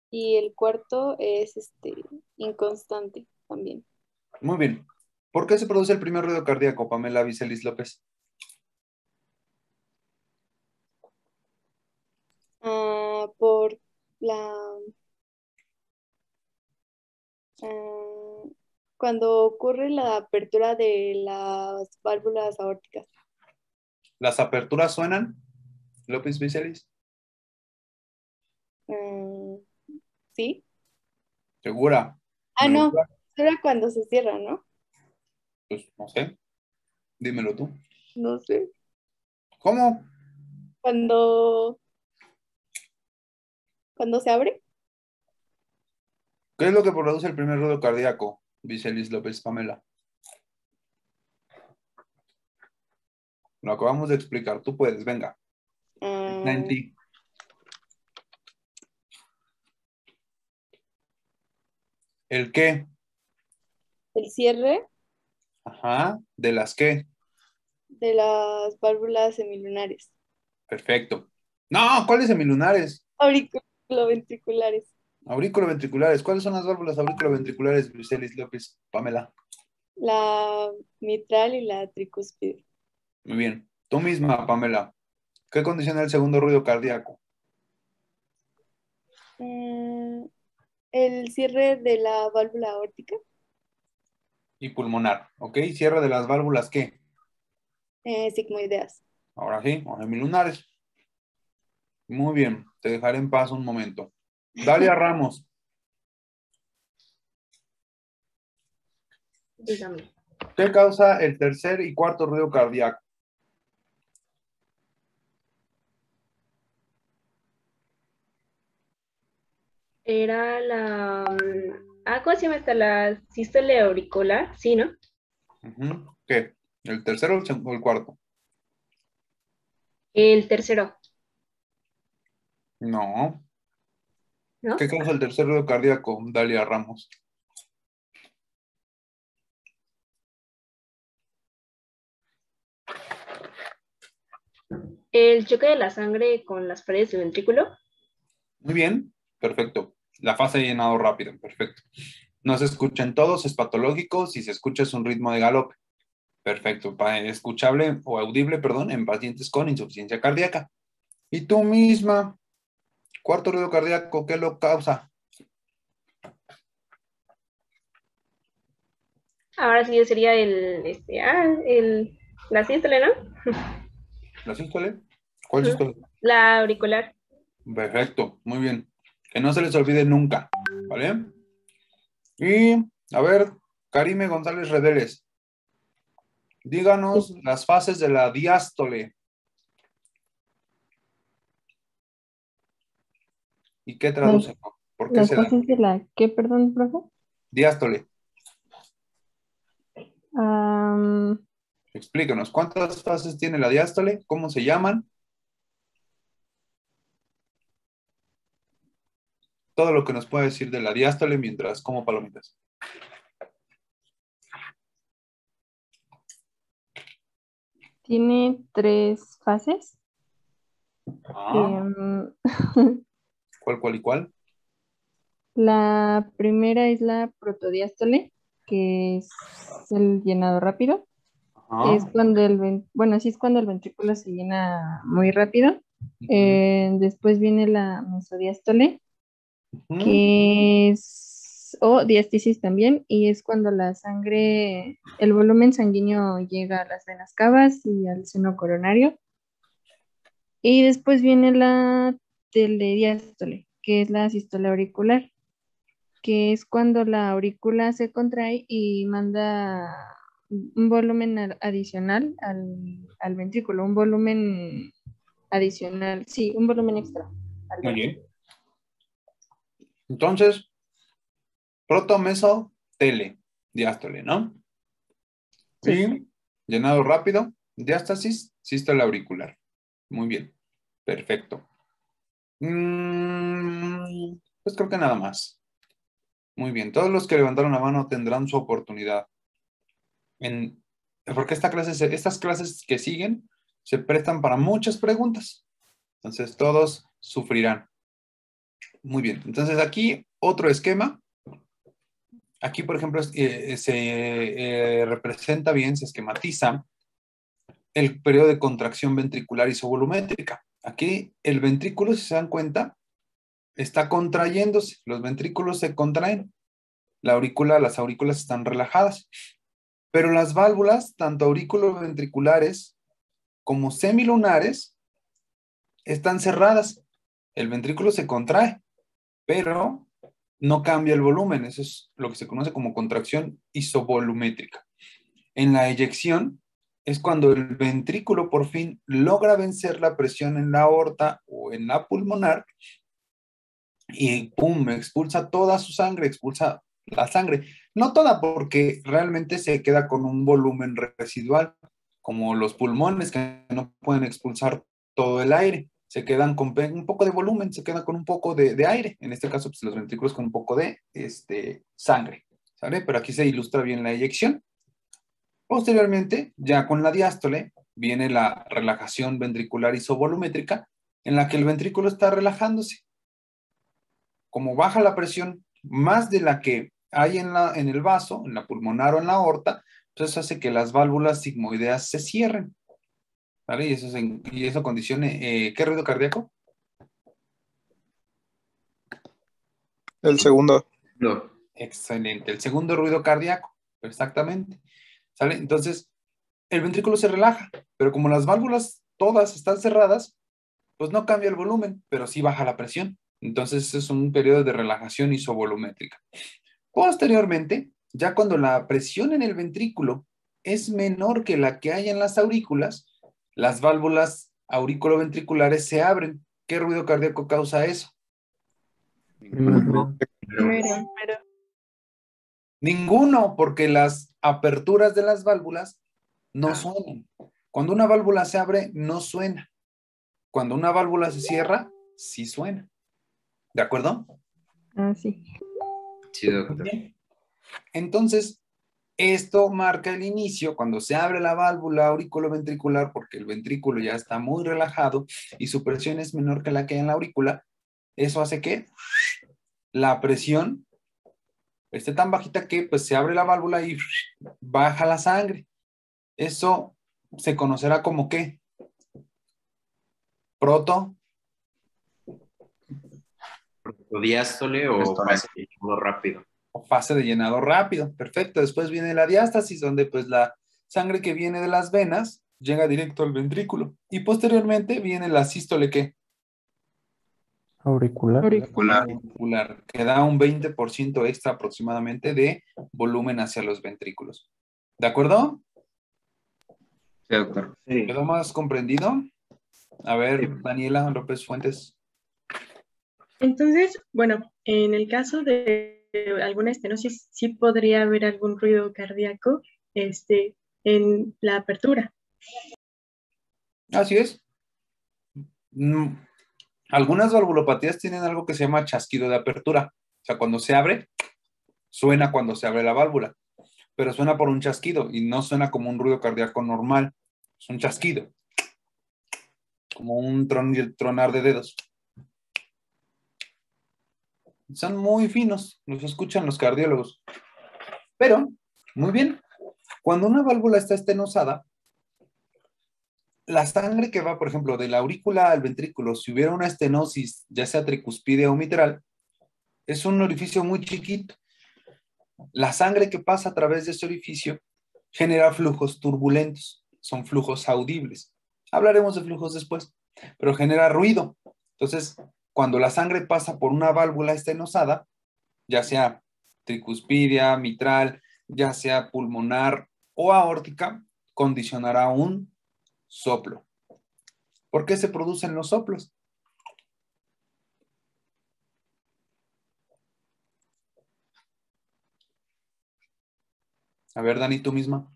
Y el cuarto es inconstante también. Muy bien. ¿Por qué se produce el primer ruido cardíaco, Pamela Vicelis López? Por la cuando ocurre la apertura de las válvulas aórticas. ¿Las aperturas suenan, López Vicelis? ¿Sí? ¿Segura? No, ¿Neutra? era cuando se cierra, ¿no? Pues no sé. Dímelo tú. No sé. ¿Cómo? Cuando se abre. ¿Qué es lo que produce el primer ruido cardíaco, Vicelis López Pamela? Lo acabamos de explicar. Tú puedes, venga. Está en ti. ¿El qué? El cierre Ajá. ¿De las qué? de las válvulas semilunares. Perfecto. No, ¿cuáles semilunares? Auriculoventriculares. Aurículo-ventriculares. ¿Cuáles son las válvulas aurículo-ventriculares, Vicelis López Pamela? La mitral y la tricúspide. Muy bien. Tú misma, Pamela, ¿qué condiciona el segundo ruido cardíaco? Mm, el cierre de la válvula aórtica, Y pulmonar, ¿ok? Cierre de las válvulas, ¿qué? sigmoideas. Ahora sí, lunares. Muy bien, te dejaré en paz un momento. Dalia Ramos, Dígame. ¿qué causa el tercer y cuarto ruido cardíaco? Era la... ¿cómo se llama esta? La sístole auricular, sí, ¿no? Ujú. ¿Qué? ¿El tercero o el cuarto? El tercero, No. ¿no? ¿Qué causa el tercer ruido cardíaco, Dalia Ramos? El choque de la sangre con las paredes del ventrículo. Muy bien, perfecto. La fase de llenado rápido, perfecto. No se escuchan todos, es patológico. Si se escucha es un ritmo de galope. Perfecto, escuchable o audible, perdón, en pacientes con insuficiencia cardíaca. Y tú misma, cuarto ruido cardíaco, ¿qué lo causa? Ahora sí sería la sístole, ¿no? ¿La sístole? ¿Cuál Ujú. sístole? La auricular. Perfecto, muy bien. Que no se les olvide nunca, ¿vale? Y, a ver, Karime González Redeles, díganos las fases de la diástole. ¿Y qué traduce? ¿Por qué Las se da? fases de la, ¿qué, perdón, profe? Diástole. Am, Explícanos, ¿cuántas fases tiene la diástole? ¿Cómo se llaman? Todo lo que nos pueda decir de la diástole mientras como palomitas. tiene 3 fases. Ah, Em, ¿cuál y cuál? la primera es la protodiástole, que es el llenado rápido. Es Ah, cuando bueno, así es cuando el ventrículo se llena muy rápido. Después viene la mesodiástole, que es, o diástasis también, y es cuando la sangre, el volumen sanguíneo llega a las venas cavas y al seno coronario. Y después viene la telediástole, que es la sístole auricular, que es cuando la aurícula se contrae y manda un volumen adicional al ventrículo, un volumen adicional, sí, un volumen extra al muy ventrículo. bien. Entonces, protomeso, tele, diástole, ¿no? Sí. Y llenado rápido, diástasis, sístole auricular. Muy bien, perfecto. Pues creo que nada más. Muy bien, todos los que levantaron la mano tendrán su oportunidad. Porque estas clases que siguen se prestan para muchas preguntas. Entonces, todos sufrirán. Muy bien, entonces aquí otro esquema. Aquí, por ejemplo, se representa bien, se esquematiza el periodo de contracción ventricular isovolumétrica. Aquí el ventrículo, si se dan cuenta, está contrayéndose. Los ventrículos se contraen. Las aurículas están relajadas. Pero las válvulas, tanto auriculoventriculares como semilunares, están cerradas. El ventrículo se contrae, pero no cambia el volumen. Eso es lo que se conoce como contracción isovolumétrica. En la eyección es cuando el ventrículo por fin logra vencer la presión en la aorta o en la pulmonar y ¡pum! Expulsa toda su sangre, expulsa la sangre. No toda, porque realmente se queda con un volumen residual, como los pulmones que no pueden expulsar todo el aire. Se quedan con un poco de volumen, se quedan con un poco de aire. En este caso, pues los ventrículos con un poco de sangre, ¿sale? Pero aquí se ilustra bien la eyección. Posteriormente, ya con la diástole, viene la relajación ventricular isovolumétrica, en la que el ventrículo está relajándose. Como baja la presión más de la que hay en el vaso, en la pulmonar o en la aorta, pues eso hace que las válvulas sigmoideas se cierren, ¿vale? Y eso condicione, ¿qué ruido cardíaco? El segundo. No. Excelente, el segundo ruido cardíaco, exactamente, ¿sale? Entonces, el ventrículo se relaja, pero como las válvulas todas están cerradas, pues no cambia el volumen, pero sí baja la presión. Entonces es un periodo de relajación isovolumétrica. Posteriormente, ya cuando la presión en el ventrículo es menor que la que hay en las aurículas, las válvulas auriculoventriculares se abren. ¿Qué ruido cardíaco causa eso? Ninguno, porque las aperturas de las válvulas no suenan. Cuando una válvula se abre, no suena. Cuando una válvula se cierra, sí suena. ¿De acuerdo? Ah, sí. Sí, doctor. Bien. Entonces, esto marca el inicio cuando se abre la válvula auriculoventricular, porque el ventrículo ya está muy relajado y su presión es menor que la que hay en la aurícula. Eso hace que la presión esté tan bajita que pues se abre la válvula y baja la sangre. Eso se conocerá como ¿qué? Proto. Protodiástole o fase de llenado rápido. O fase de llenado rápido. Perfecto. Después viene la diástasis, donde pues la sangre que viene de las venas llega directo al ventrículo. Y posteriormente viene la sístole, ¿qué? Auricular. Auricular, que da un 20% extra aproximadamente de volumen hacia los ventrículos. ¿De acuerdo? Sí, doctor. Sí. ¿Quedó más comprendido? A ver, Daniela López Fuentes. Entonces, bueno, en el caso de alguna estenosis, sí podría haber algún ruido cardíaco en la apertura. Así es. Algunas valvulopatías tienen algo que se llama chasquido de apertura. O sea, cuando se abre, suena cuando se abre la válvula, pero suena por un chasquido y no suena como un ruido cardíaco normal. Es un chasquido, como un tronar de dedos. Son muy finos, los escuchan los cardiólogos. Pero, muy bien, cuando una válvula está estenosada, la sangre que va, por ejemplo, de la aurícula al ventrículo, si hubiera una estenosis, ya sea tricuspidea o mitral, es un orificio muy chiquito. La sangre que pasa a través de ese orificio genera flujos turbulentos, son flujos audibles. Hablaremos de flujos después, pero genera ruido. Entonces, cuando la sangre pasa por una válvula estenosada, ya sea tricuspidia, mitral, ya sea pulmonar o aórtica, condicionará un soplo. ¿Por qué se producen los soplos? A ver, Dani, tú misma.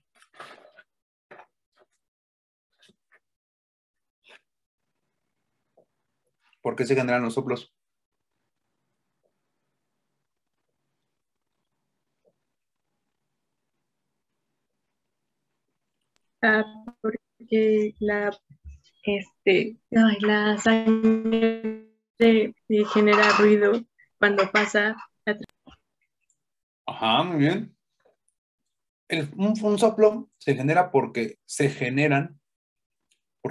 ¿Por qué se generan los soplos? Porque la sangre genera ruido cuando pasa. Ajá, muy bien. Un soplo se genera porque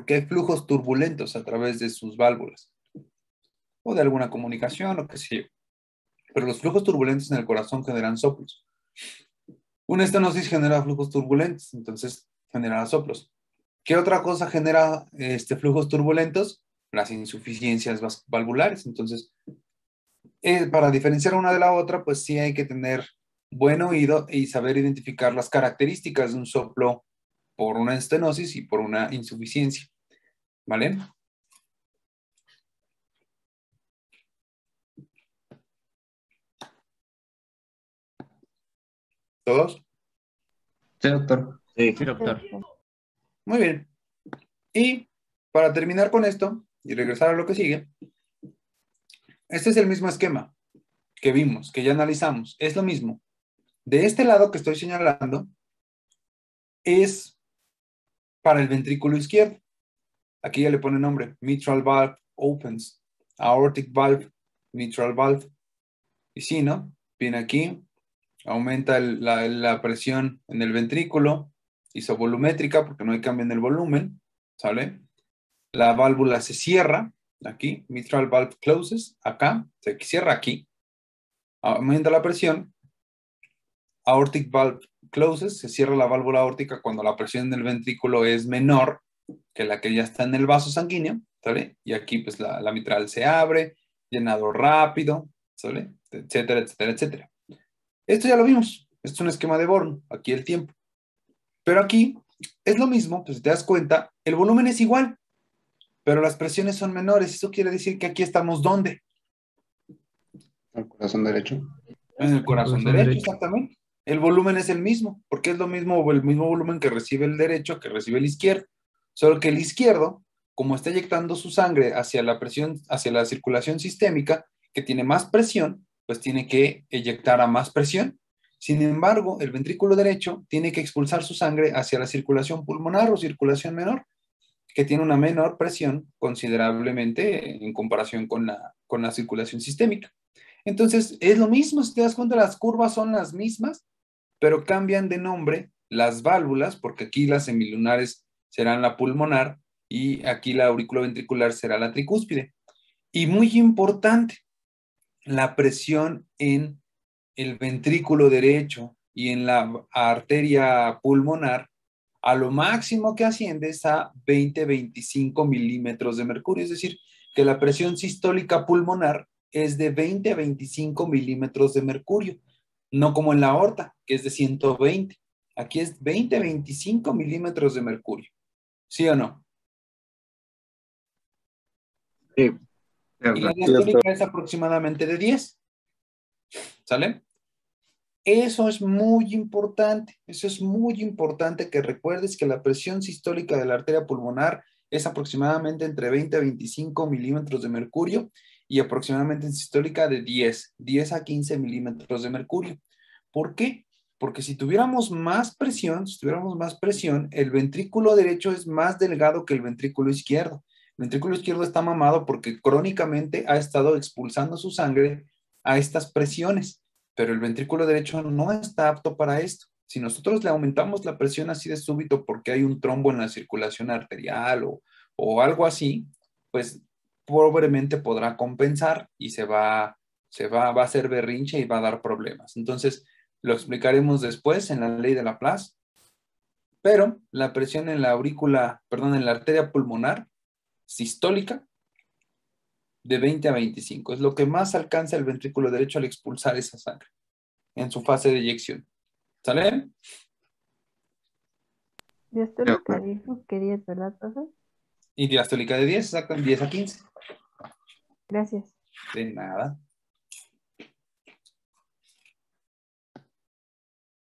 hay flujos turbulentos a través de sus válvulas o de alguna comunicación o qué sé yo. Pero los flujos turbulentos en el corazón generan soplos. Una estenosis genera flujos turbulentos, entonces genera soplos. ¿Qué otra cosa genera flujos turbulentos? Las insuficiencias valvulares. Entonces, para diferenciar una de la otra, pues sí hay que tener buen oído y saber identificar las características de un soplo por una estenosis y por una insuficiencia. ¿Vale? ¿Todos? Sí, doctor. Sí. Sí, doctor. Muy bien. Y para terminar con esto y regresar a lo que sigue, este es el mismo esquema que vimos, que ya analizamos. Es lo mismo. De este lado que estoy señalando es para el ventrículo izquierdo. Aquí ya le pone nombre. Mitral valve opens. Aortic valve, mitral valve. Y sí, ¿no? Viene aquí, aumenta la presión en el ventrículo, isovolumétrica, porque no hay cambio en el volumen, ¿sale? La válvula se cierra, aquí, mitral valve closes, acá, se cierra aquí, aumenta la presión, aortic valve closes, se cierra la válvula aórtica cuando la presión en el ventrículo es menor que la que ya está en el vaso sanguíneo, ¿sale? Y aquí pues la mitral se abre, llenado rápido, ¿sale? Etcétera, etcétera, etcétera. Esto ya lo vimos, esto es un esquema de Born, aquí el tiempo. Pero aquí es lo mismo, pues si te das cuenta, el volumen es igual, pero las presiones son menores. Eso quiere decir que aquí estamos, ¿dónde? El corazón derecho. En el corazón derecho, exactamente. El volumen es el mismo, porque es lo mismo, el mismo volumen que recibe el derecho que recibe el izquierdo. Solo que el izquierdo, como está eyectando su sangre hacia la presión, hacia la circulación sistémica, que tiene más presión, pues tiene que eyectar a más presión. Sin embargo, el ventrículo derecho tiene que expulsar su sangre hacia la circulación pulmonar o circulación menor, que tiene una menor presión considerablemente en comparación con la circulación sistémica. Entonces, es lo mismo, si te das cuenta, las curvas son las mismas, pero cambian de nombre las válvulas, porque aquí las semilunares serán la pulmonar y aquí la auriculoventricular será la tricúspide. Y muy importante, la presión en el ventrículo derecho y en la arteria pulmonar, a lo máximo que asciende es a 20-25 milímetros de mercurio, es decir, que la presión sistólica pulmonar es de 20 a 25 milímetros de mercurio, no como en la aorta, que es de 120. Aquí es 20 a 25 milímetros de mercurio. ¿Sí o no? Sí. Y la diastólica es aproximadamente de 10. ¿Sale? Eso es muy importante. Eso es muy importante que recuerdes que la presión sistólica de la arteria pulmonar es aproximadamente entre 20 a 25 milímetros de mercurio y aproximadamente en sistólica de 10 a 15 milímetros de mercurio. ¿Por qué? Porque si tuviéramos más presión, el ventrículo derecho es más delgado que el ventrículo izquierdo. El ventrículo izquierdo está mamado porque crónicamente ha estado expulsando su sangre a estas presiones, pero el ventrículo derecho no está apto para esto. Si nosotros le aumentamos la presión así de súbito porque hay un trombo en la circulación arterial o algo así, pues probablemente podrá compensar y va a hacer berrinche y va a dar problemas. Entonces, lo explicaremos después en la ley de Laplace, pero la presión en la en la arteria pulmonar sistólica de 20 a 25 es lo que más alcanza el ventrículo derecho al expulsar esa sangre en su fase de eyección. ¿Sale? Diastólica dijo que 10, ¿verdad, profe? Y diastólica de 10, exacto, 10 a 15. Gracias. De nada.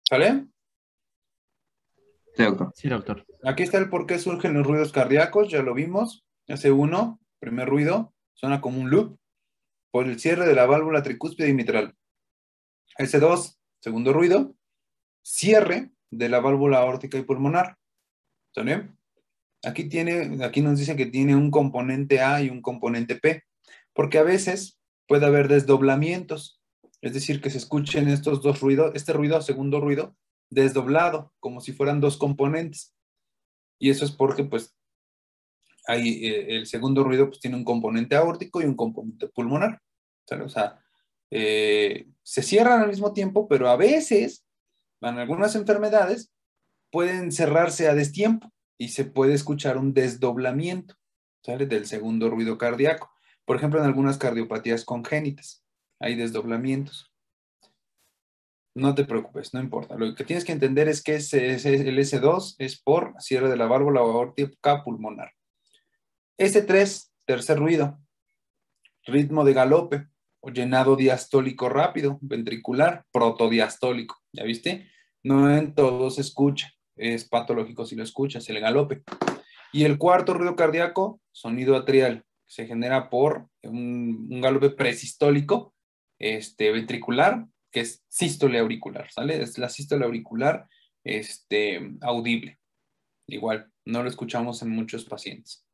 ¿Sale? Sí, doctor. Sí, doctor. Aquí está el por qué surgen los ruidos cardíacos, ya lo vimos. S1, primer ruido, suena como un loop por el cierre de la válvula tricúspide y mitral. S2, segundo ruido, cierre de la válvula aórtica y pulmonar. ¿Sale? Aquí nos dice que tiene un componente A y un componente P, porque a veces puede haber desdoblamientos, es decir, que se escuchen estos dos ruidos, este ruido, segundo ruido, desdoblado, como si fueran dos componentes. Y eso es porque, pues, el segundo ruido pues, tiene un componente aórtico y un componente pulmonar. ¿Sale? O sea, se cierran al mismo tiempo, pero a veces, en algunas enfermedades, pueden cerrarse a destiempo y se puede escuchar un desdoblamiento, ¿sale? Del segundo ruido cardíaco. Por ejemplo, en algunas cardiopatías congénitas hay desdoblamientos. No te preocupes, no importa. Lo que tienes que entender es que el S2 es por cierre de la válvula aórtica pulmonar. S3, tercer ruido, ritmo de galope o llenado diastólico rápido, ventricular, protodiastólico. ¿Ya viste? No en todo se escucha. Es patológico si lo escuchas, el galope. Y el cuarto ruido cardíaco, sonido atrial, que se genera por un galope presistólico, ventricular, que es sístole auricular, ¿sale? Es la sístole auricular audible. Igual, no lo escuchamos en muchos pacientes.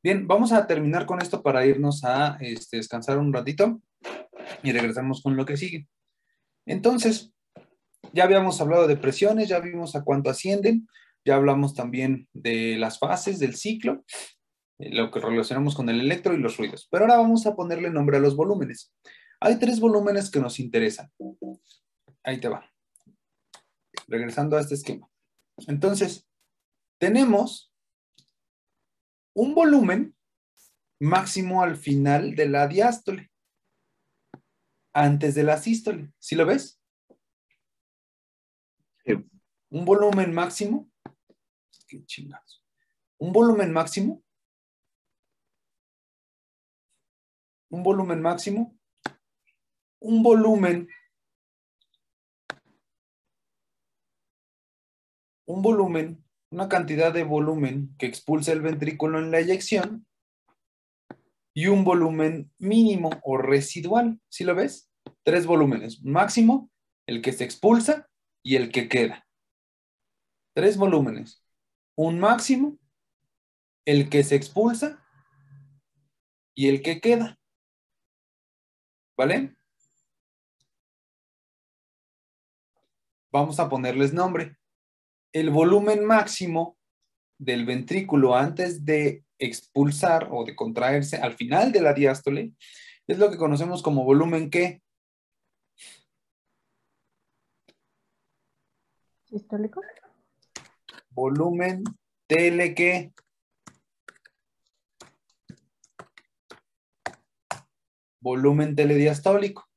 Bien, vamos a terminar con esto para irnos a descansar un ratito y regresamos con lo que sigue. Entonces, Ya habíamos hablado de presiones, ya vimos a cuánto ascienden, ya hablamos también de las fases del ciclo, lo que relacionamos con el electro y los ruidos. Pero ahora vamos a ponerle nombre a los volúmenes. Hay 3 volúmenes que nos interesan. Ahí te va. Regresando a este esquema. Entonces, tenemos un volumen máximo al final de la diástole, antes de la sístole. ¿Sí lo ves? Un volumen máximo. Qué chingados. Un volumen máximo. Un volumen máximo. Un volumen. Un volumen. Una cantidad de volumen que expulsa el ventrículo en la eyección. Y un volumen mínimo o residual. ¿Sí lo ves? 3 volúmenes. Máximo, el que se expulsa y el que queda. 3 volúmenes. Un máximo, el que se expulsa y el que queda. ¿Vale? Vamos a ponerles nombre. El volumen máximo del ventrículo antes de expulsar o de contraerse al final de la diástole es lo que conocemos como volumen ¿qué? ¿Sistólico? Volumen tele ¿qué? Volumen telediastólico.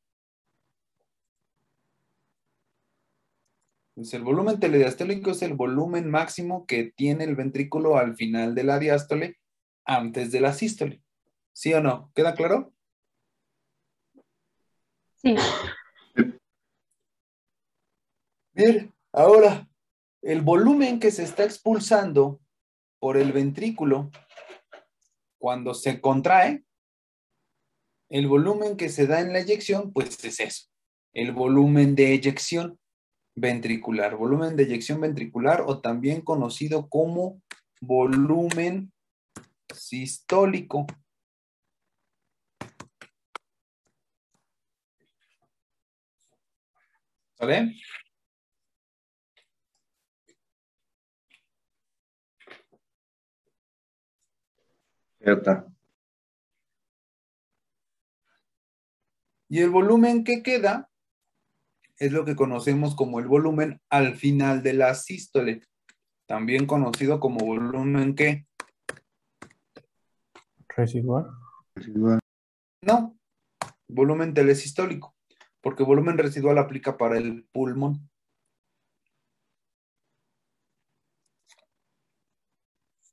Entonces, el volumen telediastólico es el volumen máximo que tiene el ventrículo al final de la diástole antes de la sístole. ¿Sí o no? ¿Queda claro? Sí. Bien, ahora, el volumen que se está expulsando por el ventrículo cuando se contrae, el volumen que se da en la eyección, pues es eso, el volumen de eyección ventricular, volumen de eyección ventricular o también conocido como volumen sistólico. ¿Sale? Cierto. Y el volumen que queda es lo que conocemos como el volumen al final de la sístole, también conocido como volumen ¿qué? Residual. No, volumen telesistólico, porque volumen residual aplica para el pulmón.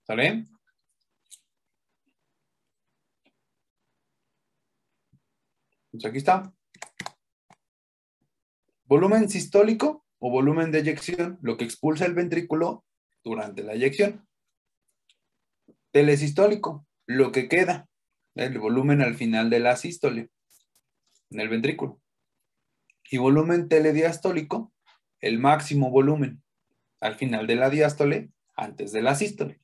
¿Sale? Pues aquí está. Volumen sistólico o volumen de eyección, lo que expulsa el ventrículo durante la eyección. Telesistólico, lo que queda, el volumen al final de la sístole, en el ventrículo. Y volumen telediastólico, el máximo volumen al final de la diástole, antes de la sístole.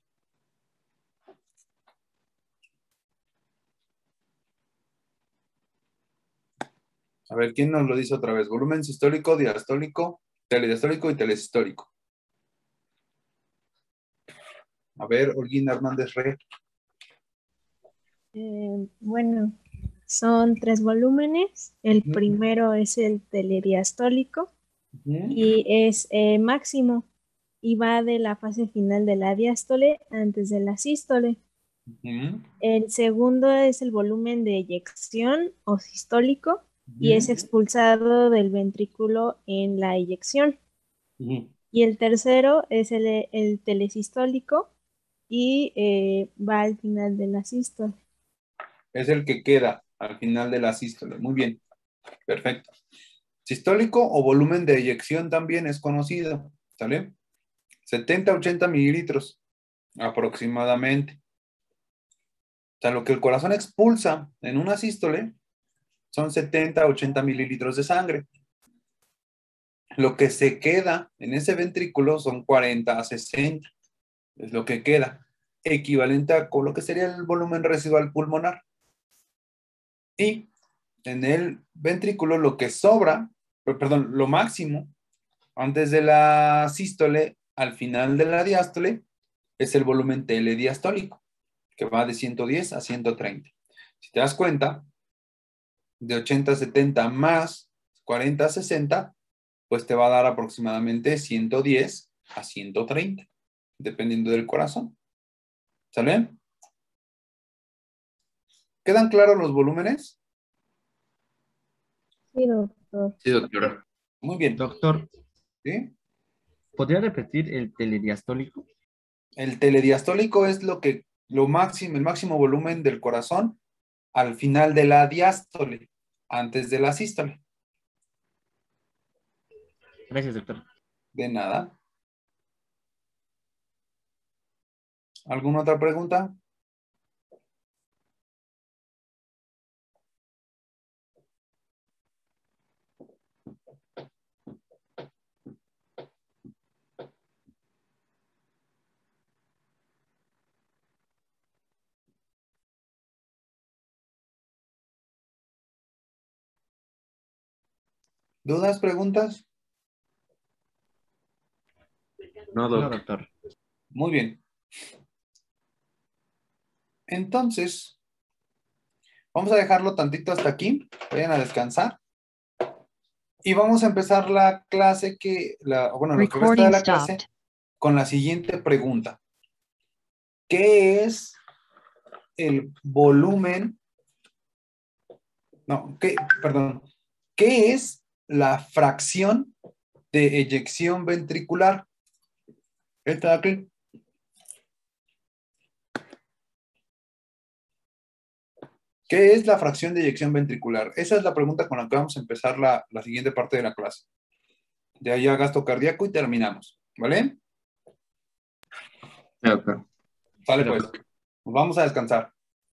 A ver, ¿quién nos lo dice otra vez? Volumen sistólico, diastólico, telediastólico y telesistólico. A ver, Olguín Hernández Rey. Bueno, son 3 volúmenes. El primero es el telediastólico y es máximo y va de la fase final de la diástole antes de la sístole. El segundo es el volumen de eyección o sistólico y es expulsado del ventrículo en la eyección. Y el tercero es el telesistólico y va al final de la sístole. Es el que queda al final de la sístole. Muy bien. Perfecto. Sistólico o volumen de eyección también es conocido. ¿Sale? 70 a 80 mililitros aproximadamente. O sea, lo que el corazón expulsa en una sístole son 70 a 80 mililitros de sangre. Lo que se queda en ese ventrículo son 40 a 60. Es lo que queda. Equivalente a lo que sería el volumen residual pulmonar. Y en el ventrículo lo que sobra, perdón, lo máximo Antes de la sístole, al final de la diástole, es el volumen telediastólico, que va de 110 a 130. Si te das cuenta, de 80 a 70 más 40 a 60, pues te va a dar aproximadamente 110 a 130, dependiendo del corazón. ¿Sale? ¿Quedan claros los volúmenes? Sí, doctor. Sí, doctora. Muy bien. Doctor, ¿Sí? ¿podría repetir el telediastólico? El telediastólico es el máximo volumen del corazón al final de la diástole, antes de la sístole. Gracias, doctor. De nada. ¿Alguna otra pregunta? ¿Dudas, preguntas? No, No, doctor. doctor. Muy bien. Entonces, vamos a dejarlo tantito hasta aquí. Vayan a descansar. Y vamos a empezar la clase lo que resta de la clase con la siguiente pregunta. ¿Qué es el volumen? No, perdón. ¿Qué es la fracción de eyección ventricular? Esta de aquí. ¿Qué es la fracción de eyección ventricular? Esa es la pregunta con la que vamos a empezar la siguiente parte de la clase. De ahí a gasto cardíaco y terminamos. ¿Vale? Sí, doctor. Vale, pues. Nos vamos a descansar.